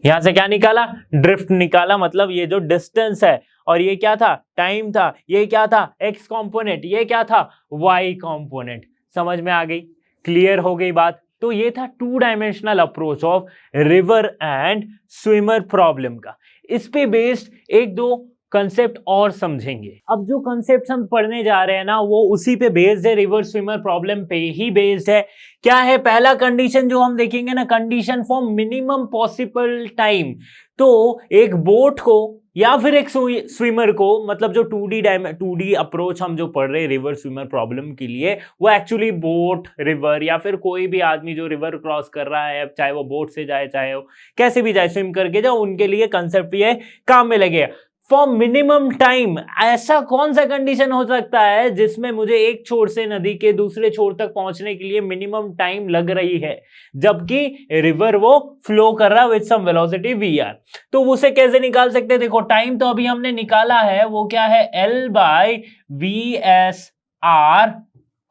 यहां से क्या निकाला, ड्रिफ्ट निकाला। मतलब ये जो डिस्टेंस है और ये क्या था, टाइम था, ये क्या था, एक्स कंपोनेंट, ये क्या था, वाई कंपोनेंट। समझ में आ गई, क्लियर हो गई बात? तो ये था 2 dimensional approach of river and swimmer problem का। इस पे बेस्ड 1-2 कंसेप्ट और समझेंगे। अब जो कंसेप्ट हम पढ़ने जा रहे हैं ना वो उसी पे बेस्ड है, रिवर स्विमर प्रॉब्लम पे ही बेस्ड है। क्या है पहला कंडीशन जो हम देखेंगे ना, condition for minimum possible time. तो एक बोट को या फिर एक स्विमर को, मतलब जो 2D अप्रोच हम जो पढ़ रहे हैं रिवर स्विमर प्रॉब्लम के लिए, वो एक्चुअली बोट, रिवर या फिर कोई भी आदमी जो रिवर क्रॉस कर रहा है, चाहे वो बोट से जाए चाहे वो कैसे भी जाए, स्विम करके जाओ, उनके लिए कंसेप्ट ये काम में लगेगा। फॉर मिनिमम टाइम, ऐसा कौन सा कंडीशन हो सकता है जिसमें मुझे एक छोर से नदी के दूसरे छोर तक पहुंचने के लिए मिनिमम टाइम लग रही है, जबकि रिवर वो फ्लो कर रहा है विद सम वेलोसिटी VR। तो उसे कैसे निकाल सकते हैं, देखो टाइम तो अभी हमने निकाला है, वो क्या है, L by VSR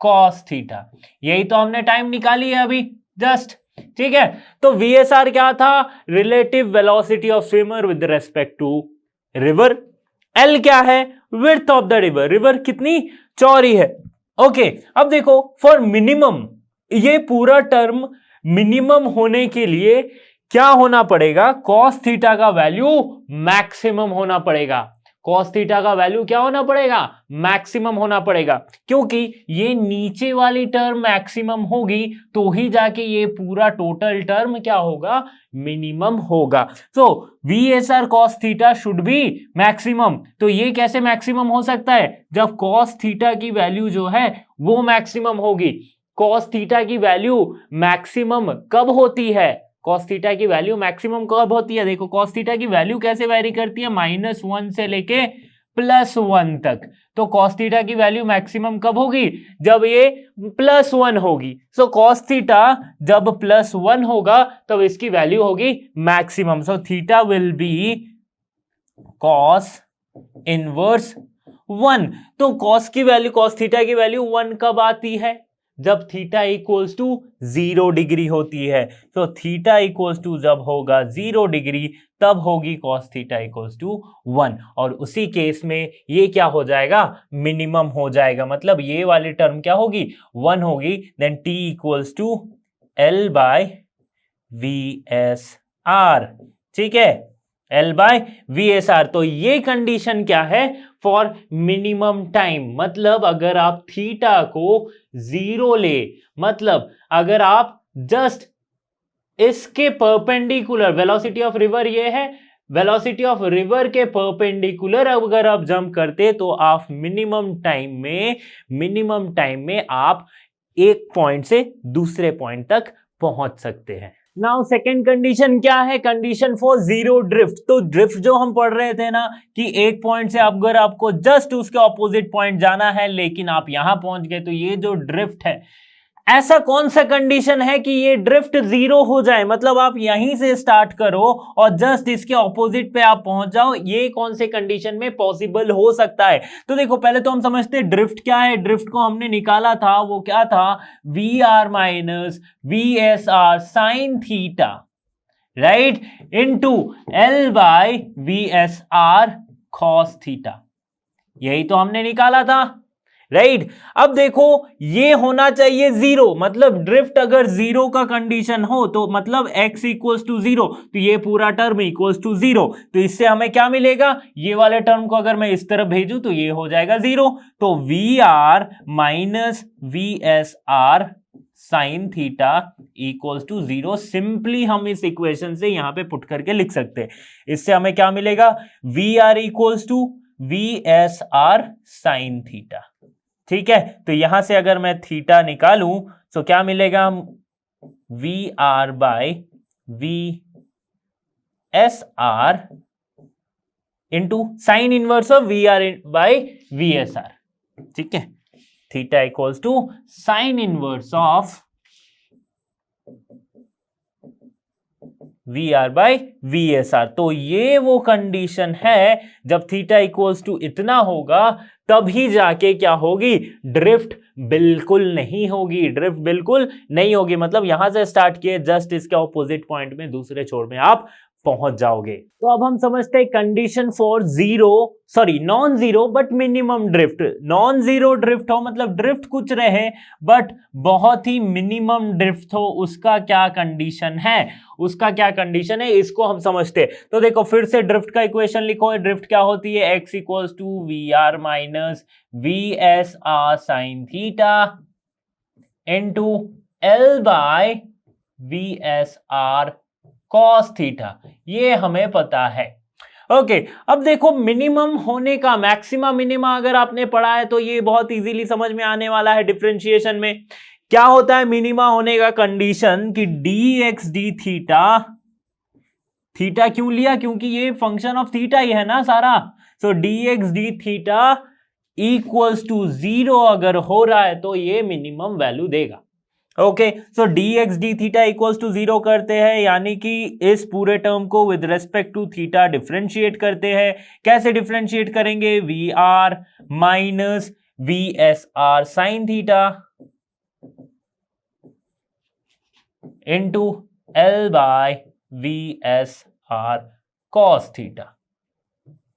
cos theta. यही तो हमने टाइम निकाली है अभी जस्ट, ठीक है। तो VSR क्या था, relative velocity of swimmer with respect to river. L क्या है, width of the river, river कितनी चौड़ी है। ओके, अब देखो फॉर मिनिमम, ये पूरा टर्म मिनिमम होने के लिए क्या होना पड़ेगा, cos थीटा का वैल्यू मैक्सिमम होना पड़ेगा। cos थीटा का वैल्यू क्या होना पड़ेगा, मैक्सिमम होना पड़ेगा, क्योंकि ये नीचे वाली टर्म मैक्सिमम होगी तो ही जाके ये पूरा टोटल टर्म क्या होगा, मिनिमम होगा। सो VSR cos theta should be maximum. तो ये कैसे मैक्सिमम हो सकता है, जब cos थीटा की वैल्यू जो है वो मैक्सिमम होगी। cos थीटा की वैल्यू मैक्सिमम कब होती है, cos थीटा की वैल्यू मैक्सिमम कब होती है, देखो cos थीटा की वैल्यू कैसे वेरी करती है, -1 से लेके +1 तक। तो cos थीटा की वैल्यू मैक्सिमम कब होगी, जब ये +1 होगी। सो cos थीटा जब +1 होगा तब इसकी वैल्यू होगी maximum. So theta will be cos inverse 1। तो cos की वैल्यू, cos थीटा की वैल्यू 1 कब आती है, जब थीटा इक्वल्स टू 0 डिग्री होती है। तो थीटा इक्वल्स टू जब होगा 0 डिग्री तब होगी cos थीटा इक्वल्स टू 1। और उसी केस में ये क्या हो जाएगा, मिनिमम हो जाएगा। मतलब ये वाली टर्म क्या होगी, 1 होगी। Then t equals to L by VSR, ठीक है, L बाय VSR। तो ये कंडीशन क्या है, फॉर मिनिमम टाइम। मतलब अगर आप थीटा को 0 ले, मतलब अगर आप जस्ट इसके परपेंडिकुलर, वेलोसिटी ऑफ रिवर ये है, वेलोसिटी ऑफ रिवर के परपेंडिकुलर अगर आप जंप करते तो आप मिनिमम टाइम में आप एक पॉइंट से दूसरे पॉइंट तक पहुंच सकते हैं। नाउ सेकेंड कंडीशन क्या है, कंडीशन फॉर जीरो ड्रिफ्ट। तो ड्रिफ्ट जो हम पढ़ रहे थे ना कि एक पॉइंट से अगर आपको जस्ट उसके ऑपोजिट पॉइंट जाना है लेकिन आप यहां पहुंच गए, तो ये जो ड्रिफ्ट है, ऐसा कौन सा कंडीशन है कि ये ड्रिफ्ट जीरो हो जाए, मतलब आप यहीं से स्टार्ट करो और जस्ट इसके ऑपोजिट पे आप पहुंच जाओ, ये कौन से कंडीशन में पॉसिबल हो सकता है। तो देखो पहले तो हम समझते हैं ड्रिफ्ट क्या है। ड्रिफ्ट को हमने निकाला था, वो क्या था, V R minus V S R sine theta, right, into L by V S R cos theta, यही तो हमने निकाला था, राइट। अब देखो ये होना चाहिए जीरो, मतलब ड्रिफ्ट अगर जीरो का कंडीशन हो तो मतलब x इक्वल्स टू जीरो, तो ये पूरा टर्म इक्वल्स टू जीरो। तो इससे हमें क्या मिलेगा, ये वाले टर्म को अगर मैं इस तरफ भेजूं तो ये हो जाएगा जीरो। तो V R minus V S R sine theta equals to zero, simply हम इस इक्वेशन से यहां पे पुट करके लिख सकते हैं। इससे हमें क्या मिलेगा, V R equals to V S R sine theta, ठीक है। तो यहां से अगर मैं थीटा निकालूं तो क्या मिलेगा, V R by V S R into sine inverse of V R by V S R, ठीक है। Theta equals to sine inverse of V R by V S R. तो ये वो कंडीशन है जब थीटा इक्वल्स टू इतना होगा तभी जाके क्या होगी, ड्रिफ्ट बिल्कुल नहीं होगी, ड्रिफ्ट बिल्कुल नहीं होगी, मतलब यहां से स्टार्ट किए जस्ट इसके ऑपोजिट पॉइंट में दूसरे छोर में आप पहुंच जाओगे। तो अब हम समझते हैं condition for non zero but minimum drift. Non zero drift हो मतलब ड्रिफ्ट कुछ रहे बट बहुत ही मिनिमम ड्रिफ्ट हो, उसका क्या कंडीशन है, उसका क्या कंडीशन है, इसको हम समझते हैं। तो देखो फिर से ड्रिफ्ट का इक्वेशन लिखो, ड्रिफ्ट क्या होती है, x equals to V R minus V S R sine theta into L by V S R cos theta, ये हमें पता है। ओके, अब देखो मिनिमम होने का मैक्सिमा मिनिमा अगर आपने पढ़ा है तो ये बहुत इजीली समझ में आने वाला है। डिफरेंशिएशन में क्या होता है मिनिमा होने का कंडीशन कि dx d थीटा, थीटा क्यों लिया, क्योंकि ये फंक्शन ऑफ थीटा ही है ना सारा। So dx d theta equals to zero अगर हो रहा है तो ये मिनिमम वैल्यू देगा। Okay, so dx d theta equals to zero करते हैं, यानी कि इस पूरे टर्म को with respect to theta differentiate करते हैं। कैसे डिफरेंशिएट करेंगे, V R minus V S R sine theta into L by V S R cos theta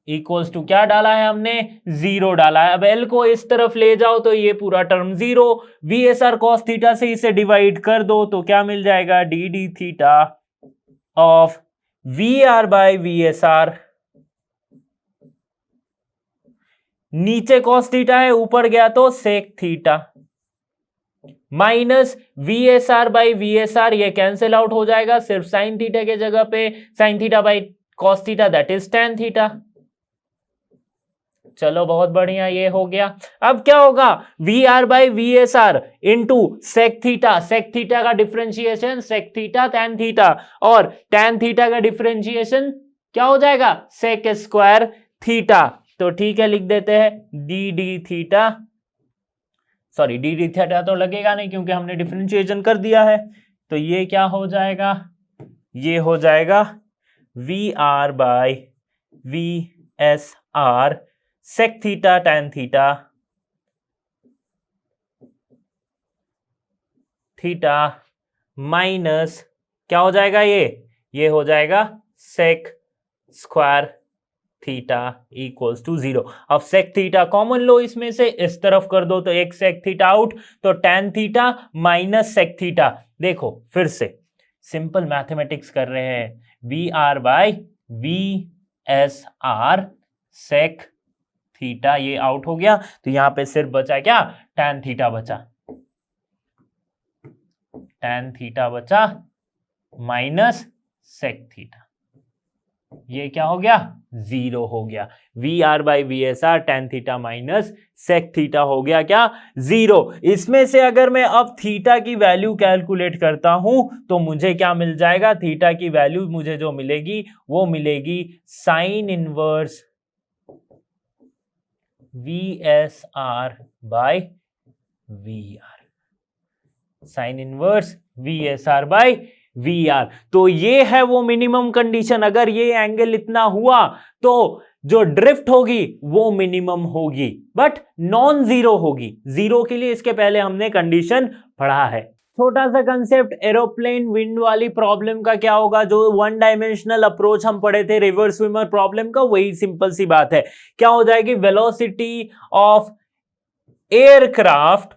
equals to क्या डाला है हमने, जीरो डाला है। अब एल को इस तरफ ले जाओ तो ये पूरा term zero, V S R cos theta से इसे डिवाइड कर दो तो क्या मिल जाएगा, D D theta of V R by V S R, नीचे कॉस थीटा है ऊपर गया तो sec theta, minus V S R by V S R, ये कैंसिल आउट हो जाएगा, सिर्फ साइन थीटा के जगह पे sine theta by cos theta that is tan theta. चलो बहुत बढ़िया, ये हो गया। अब क्या होगा, V R by V S R into sec theta का differentiation sec theta tan theta, और टैन थीटा का डिफरेंशिएशन क्या हो जाएगा, सेक स्क्वायर थीटा। तो ठीक है, लिख देते हैं D D theta, sorry D D theta तो लगेगा नहीं क्योंकि हमने डिफरेंशिएशन कर दिया है। तो ये क्या हो जाएगा, ये हो जाएगा V R by V S R sec theta tan theta theta minus क्या हो जाएगा, ये हो जाएगा sec square theta equals to zero. अब सेक थीटा कॉमन लो इसमें से, इस तरफ कर दो तो एक सेक थीटा आउट, तो tan theta minus sec theta. देखो फिर से सिंपल मैथमेटिक्स कर रहे हैं, V R by V S R sec theta, ये आउट हो गया तो यहां पे सिर्फ बचा क्या, टैन थीटा बचा, टैन थीटा बचा माइनस सेक थीटा, ये क्या हो गया 0 हो गया। V R by V S R tan theta minus sec theta हो गया क्या 0। इसमें से अगर मैं अब थीटा की वैल्यू कैलकुलेट करता हूं तो मुझे क्या मिल जाएगा, थीटा की वैल्यू मुझे जो मिलेगी वो मिलेगी sine inverse V S R by V R, sine inverse V S R by V R. तो ये है वो मिनिमम कंडीशन, अगर ये एंगल इतना हुआ तो जो ड्रिफ्ट होगी वो मिनिमम होगी बट नॉन जीरो होगी। जीरो के लिए इसके पहले हमने कंडीशन पढ़ा है। छोटा सा कंसेप्ट, एरोप्लेन विंड वाली प्रॉब्लम का क्या होगा, जो वन डायमेंशनल अप्रोच हम पढ़े थे रिवर्स स्विमर प्रॉब्लम का, वही सिंपल सी बात है। क्या हो जाएगी, velocity of aircraft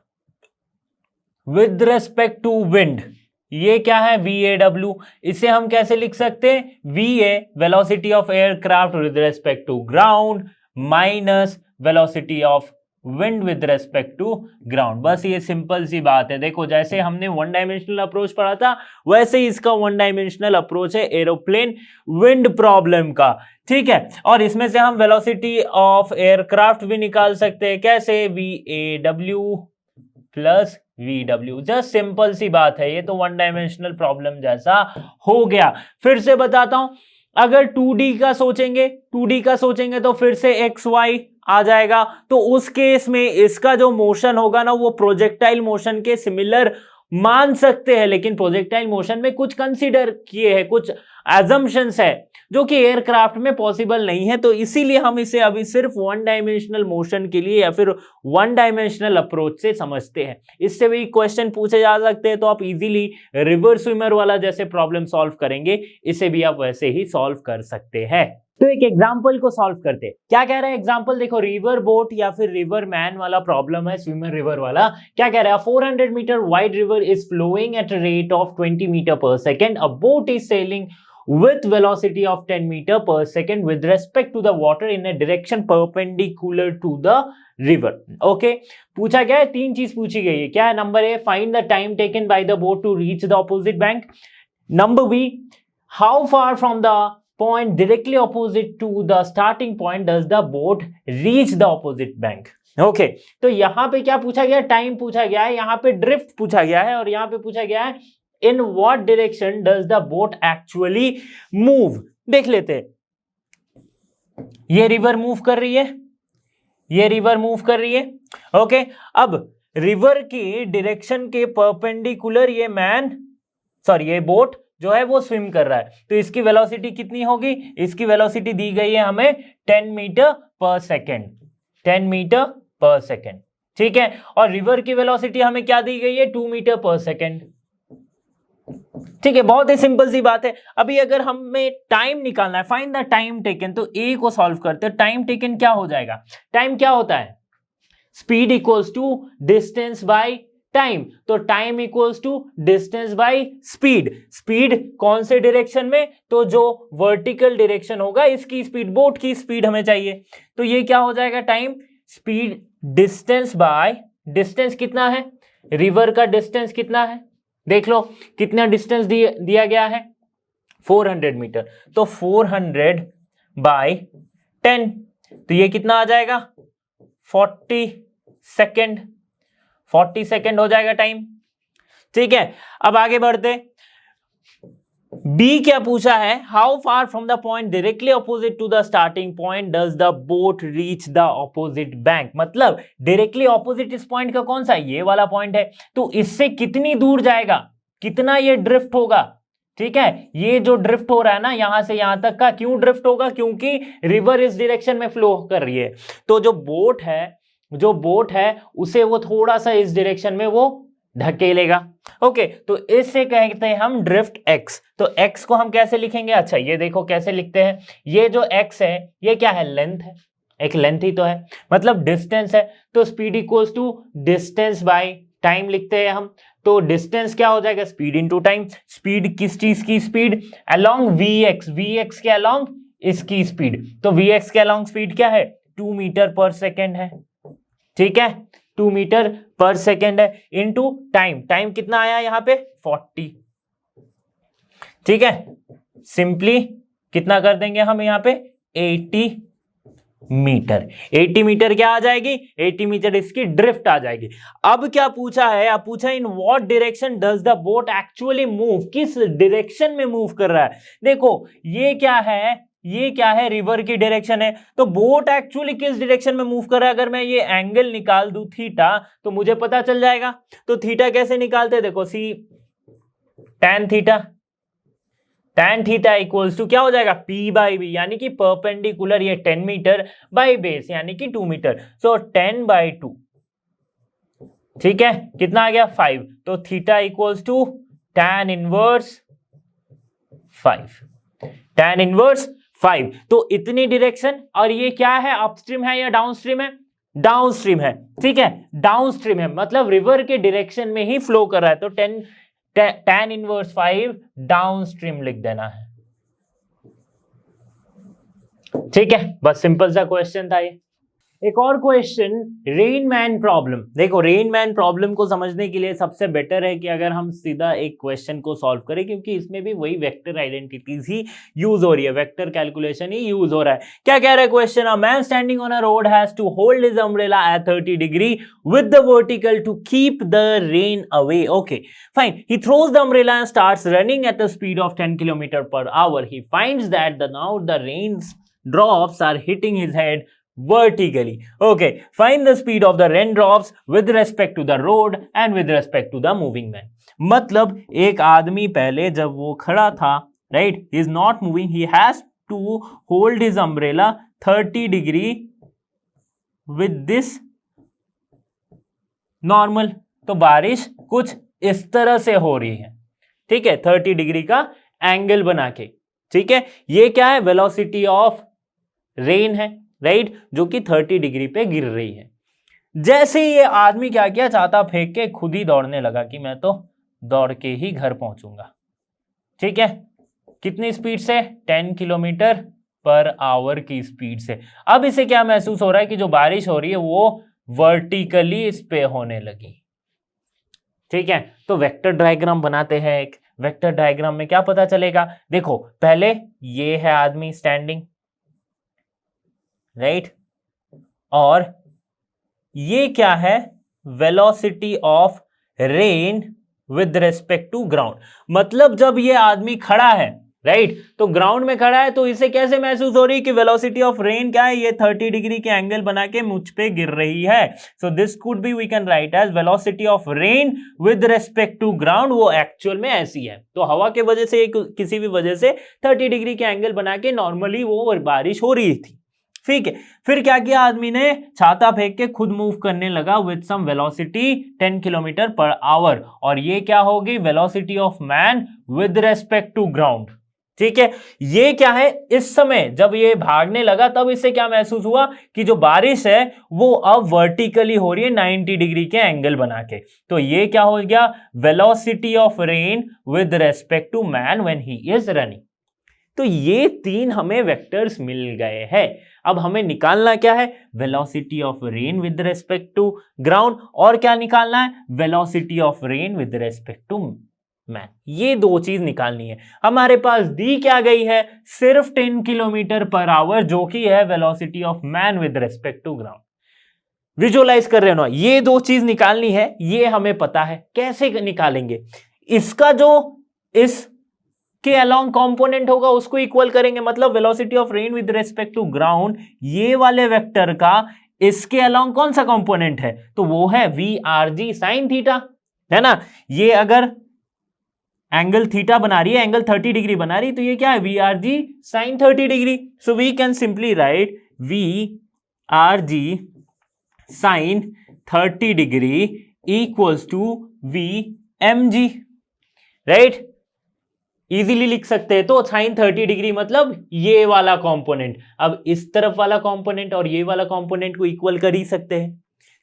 with respect to wind, ये क्या है VAW। इसे हम कैसे लिख सकते हैं, VA velocity of aircraft with respect to ground minus velocity of wind with respect to ground. बस ये सिंपल सी बात है। देखो जैसे हमने वन डायमेंशनल अप्रोच पढ़ा था वैसे ही इसका वन डायमेंशनल अप्रोच है एरोप्लेन विंड प्रॉब्लम का, ठीक है। और इसमें से हम वेलोसिटी ऑफ एयरक्राफ्ट भी निकाल सकते हैं, कैसे, VAW plus VW। Just simple सी बात है, ये तो वन डायमेंशनल प्रॉब्लम जैसा हो गया। फिर से बताता हूं, अगर 2D का सोचेंगे तो फिर से XY आ जाएगा, तो उस केस में इसका जो मोशन होगा ना वो प्रोजेक्टाइल मोशन के सिमिलर मान सकते हैं, लेकिन प्रोजेक्टाइल मोशन में कुछ कंसीडर किए हैं, कुछ एजम्पशंस है जो कि एयरक्राफ्ट में पॉसिबल नहीं है। तो इसीलिए हम इसे अभी सिर्फ वन डायमेंशनल मोशन के लिए या फिर वन डायमेंशनल अप्रोच से समझते हैं। इससे भी क्वेश्चन पूछे जा सकते हैं, तो आप इजीली रिवर्स स्विमर वाला जैसे प्रॉब्लम सॉल्व करेंगे इसे भी आप वैसे ही सॉल्व कर सकते हैं। तो एक एग्जांपल को सॉल्व करते हैं। क्या कह रहा है एग्जांपल, देखो रिवर बोट या फिर रिवर मैन वाला प्रॉब्लम है, स्विमर रिवर वाला। क्या कह रहा है, 400 meter wide river is flowing at a rate of 20 meter per second, a boat is sailing with velocity of 10 meter per second with respect to the water in a direction perpendicular to the river। Okay, पूछा गया है, तीन चीज पूछी गई है। क्या है, number A, find the time taken by the boat to reach the opposite bank. Number B, how far from the point directly opposite to the starting point does the boat reach the opposite bank. Okay, तो यहां पे क्या पूछा गया, time पूछा गया है, यहां पे ड्रिफ्ट पूछा गया है, और यहां पे पूछा गया है in what direction does the boat actually move। देख लेते हैं, ये रिवर मूव कर रही है, ये रिवर मूव कर रही है। ओके, अब रिवर की डायरेक्शन के परपेंडिकुलर ये बोट जो है वो स्विम कर रहा है, तो इसकी वेलोसिटी कितनी होगी, इसकी वेलोसिटी दी गई है हमें 10 metre per second, 10 metre per second, ठीक है। और रिवर की वेलोसिटी हमें क्या दी गई है, 2 मीटर पर सेकेंड, ठीक है। बहुत ही सिंपल सी बात है। अभी अगर हमें टाइम निकालना है, फाइंड द टाइम टेकन, तो ए को सॉल्व करते हैं। टाइम टेकन क्या हो जाएगा, टाइम क्या होता है, speed equals to distance by time, तो time equals to distance by speed. Speed कौन से डायरेक्शन में, तो जो वर्टिकल डायरेक्शन होगा इसकी स्पीड, बोट की स्पीड हमें चाहिए, तो ये क्या हो जाएगा, time speed distance by, distance कितना है, रिवर का डिस्टेंस कितना है, देख लो कितना डिस्टेंस दिया गया है 400 मीटर, तो 400 बाय 10, तो ये कितना आ जाएगा 40 सेकेंड, 40 सेकेंड हो जाएगा टाइम, ठीक है। अब आगे बढ़ते, बी क्या पूछा है, how far from the point directly opposite to the starting point does the boat reach the opposite bank. मतलब डायरेक्टली ऑपोजिट इस पॉइंट का कौन सा, ये वाला पॉइंट है, तो इससे कितनी दूर जाएगा, कितना ये ड्रिफ्ट होगा, ठीक है। ये जो ड्रिफ्ट हो रहा है ना यहां से यहां तक का, क्यों ड्रिफ्ट होगा, क्योंकि रिवर इस डायरेक्शन में फ्लो कर रही है, तो जो बोट है उसे वो थोड़ा सा इस डायरेक्शन में वो ढकेलेगा। ओके, तो इससे कहते हैं हम ड्रिफ्ट एक्स। तो एक्स को हम कैसे लिखेंगे, अच्छा ये देखो कैसे लिखते हैं, ये जो एक्स है ये क्या है, लेंथ है, एक लेंथ ही तो है, मतलब डिस्टेंस है, तो speed equals to distance by time लिखते हैं हम, तो डिस्टेंस क्या हो जाएगा, स्पीड इनटू टाइम। स्पीड किस चीज की स्पीड, अलोंग वीएक्स के अलोंग इसकी स्पीड, तो वीएक्स के अलोंग स्पीड क्या है, 2 मीटर पर सेकेंड है, ठीक है, 2 मीटर पर सेकेंड है, इनटू टाइम, टाइम कितना आया यहां पे 40, ठीक है। सिंपली कितना कर देंगे हम यहां पे 80 मीटर। 80 मीटर क्या आ जाएगी? 80 मीटर इसकी ड्रिफ्ट आ जाएगी। अब क्या पूछा है? अब पूछा in what direction does the boat actually move, किस डायरेक्शन में मूव कर रहा है। देखो ये क्या है, ये क्या है? रिवर की डायरेक्शन है। तो बोट एक्चुअली किस डायरेक्शन में मूव कर रहा है? अगर मैं ये एंगल निकाल दूं थीटा तो मुझे पता चल जाएगा। तो थीटा कैसे निकालते? देखो see tan theta, tan theta equals to क्या हो जाएगा? P बाई बी, यानी कि परपेंडिकुलर ये 10 मीटर बाई बेस यानी कि 2 मीटर। सो 10 बाई 2, ठीक है, कितना आ गया? 5। तो theta equals to tan inverse 5, tan inverse 5। तो इतनी डायरेक्शन, और ये क्या है? अपस्ट्रीम है या डाउनस्ट्रीम है? डाउनस्ट्रीम है, ठीक है, डाउनस्ट्रीम है, मतलब रिवर के डायरेक्शन में ही फ्लो कर रहा है। तो tan इनवर्स 5 डाउनस्ट्रीम लिख देना है, ठीक है। बस सिंपल सा क्वेश्चन था ये। एक और क्वेश्चन, रेनमैन प्रॉब्लम। देखो रेनमैन प्रॉब्लम को समझने के लिए सबसे बेटर है कि अगर हम सीधा एक क्वेश्चन को सॉल्व करें, क्योंकि इसमें भी वही वेक्टर आइडेंटिटीज ही यूज हो रही है, वेक्टर कैलकुलेशन ही यूज हो रहा है। क्या कह रहा है question? A man standing on a road has to hold his umbrella at 30 degree with the vertical to keep the rain away. Okay fine, he throws the umbrella and starts running at the speed of 10 kilometer per hour. He finds that now the rain drops are hitting his head vertically. Okay, find the speed of the raindrops with respect to the road and with respect to the moving man. मतलब एक आदमी पहले जब वो खड़ा था, right, he is not moving, he has to hold his umbrella 30 degree with this normal. तो बारिश कुछ इस तरह से हो रही है, ठीक है, 30 डिग्री का एंगल बना के, ठीक है। ये क्या है? वेलोसिटी ऑफ रेन है, राइट, जो कि 30 डिग्री पे गिर रही है। जैसे ही ये आदमी क्या किया, छाता फेंक के खुद ही दौड़ने लगा कि मैं तो दौड़ के ही घर पहुंचूंगा, ठीक है। कितनी स्पीड से? 10 किलोमीटर पर आवर की स्पीड से। अब इसे क्या महसूस हो रहा है कि जो बारिश हो रही है वो वर्टिकली इस पे होने लगी, ठीक है। तो वेक्टर डायग्राम बनाते हैं। एक वेक्टर डायग्राम में क्या पता चलेगा? देखो पहले ये है आदमी स्टैंडिंग, राइट, और ये क्या है? Velocity of rain with respect to ground. मतलब जब ये आदमी खड़ा है, राइट, तो ग्राउंड में खड़ा है, तो इसे कैसे महसूस हो रही है कि वेलोसिटी ऑफ रेन क्या है? ये 30 डिग्री के एंगल बना के मुझ पे गिर रही है। So this could be, we can write as velocity of rain with respect to ground. वो एक्चुअल में ऐसी है। तो हवा के वजह से, किसी भी वजह से 30 डिग्री के एंगल बना के नॉर्मली वो बारिश हो रही थी, ठीक है। फिर क्या किया आदमी ने? छाता फेंक के खुद मूव करने लगा with some velocity 10 kilometer per hour. और ये क्या होगी? Velocity of man with respect to ground, ठीक है। ये क्या है? इस समय जब ये भागने लगा तब इसे क्या महसूस हुआ कि जो बारिश है वो अब वर्टिकली हो रही है 90 डिग्री के एंगल बना के। तो ये क्या हो गया? Velocity of rain with respect to man when he is running. तो ये तीन हमें वेक्टर्स मिल गए हैं। अब हमें निकालना क्या है? Velocity of rain with respect to ground, और क्या निकालना है? Velocity of rain with respect to man. ये दो चीज निकालनी है। हमारे पास दी क्या गई है? सिर्फ 10 किलोमीटर पर आवर, जो कि है velocity of man with respect to ground. Visualize कर रहे हो ना? ये दो चीज निकालनी है, ये हमें पता है। कैसे निकालेंगे? इसका जो इस के अलोंग कंपोनेंट होगा उसको इक्वल करेंगे। मतलब velocity of rain with respect to ground, ये वाले वेक्टर का इसके अलोंग कौन सा कंपोनेंट है? तो वो है VRG sin थीटा, है ना। ये अगर एंगल थीटा बना रही है, एंगल 30 डिग्री बना रही है, तो ये क्या है? VRG sin 30 degree. So we can simply write VRG sin 30 degree equals to VMG, right. Easily लिख सकते हैं। तो साइन 30 डिग्री मतलब ये वाला कंपोनेंट। अब इस तरफ वाला कंपोनेंट और ये वाला कंपोनेंट को इक्वल कर ही सकते हैं,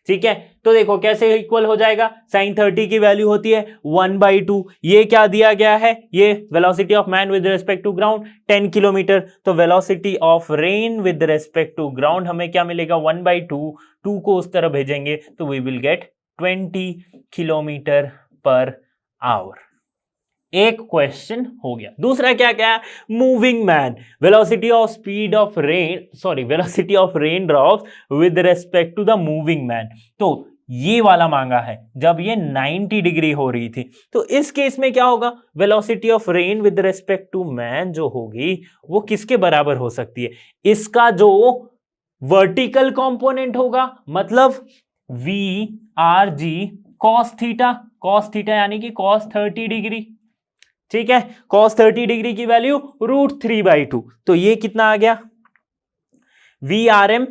ठीक है। तो देखो कैसे इक्वल हो जाएगा। साइन 30 की वैल्यू होती है 1/2। ये क्या दिया गया है? ये velocity of man with respect to ground 10 kilometer. तो velocity of rain with respect to ground हमें क्या मिलेगा? 1/2। 2 को उस तरफ भेजेंगे तो we will get 20 kilometer per hour. एक क्वेश्चन हो गया। दूसरा क्या क्या है, moving man, velocity of rain drops with respect to the moving man. तो ये वाला मांगा है जब ये 90 डिग्री हो रही थी। तो इस केस में क्या होगा, velocity of rain with respect to man जो होगी वो किसके बराबर हो सकती है, इसका जो वर्टिकल कंपोनेंट होगा, मतलब V R G cos theta यानी कि कॉस 30 डिग्री। ठीक है, कॉस 30 डिग्री की वैल्यू √3/2। तो ये कितना आ गया, V R M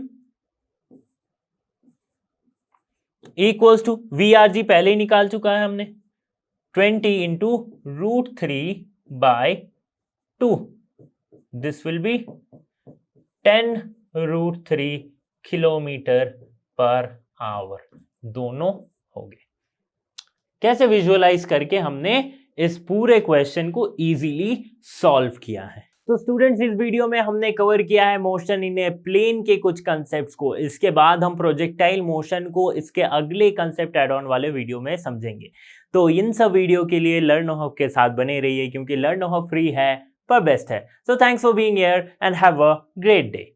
equals to, V R G पहले ही निकाल चुका है हमने, 20 into √3/2, this will be 10√3 kilometer per hour. दोनों हो गए। कैसे विजुअलाइज करके हमने इस पूरे क्वेश्चन को इजीली सॉल्व किया है। तो स्टूडेंट्स, इस वीडियो में हमने कवर किया है मोशन इन ए प्लेन के कुछ कंसेप्ट्स को। इसके बाद हम प्रोजेक्टाइल मोशन को इसके अगले कंसेप्ट एड ऑन वाले वीडियो में समझेंगे। तो इन सब वीडियो के लिए लर्न हब के साथ बने रहिए, क्योंकि लर्न हब फ्री है पर बेस्ट है। So thanks for being here and have a great day.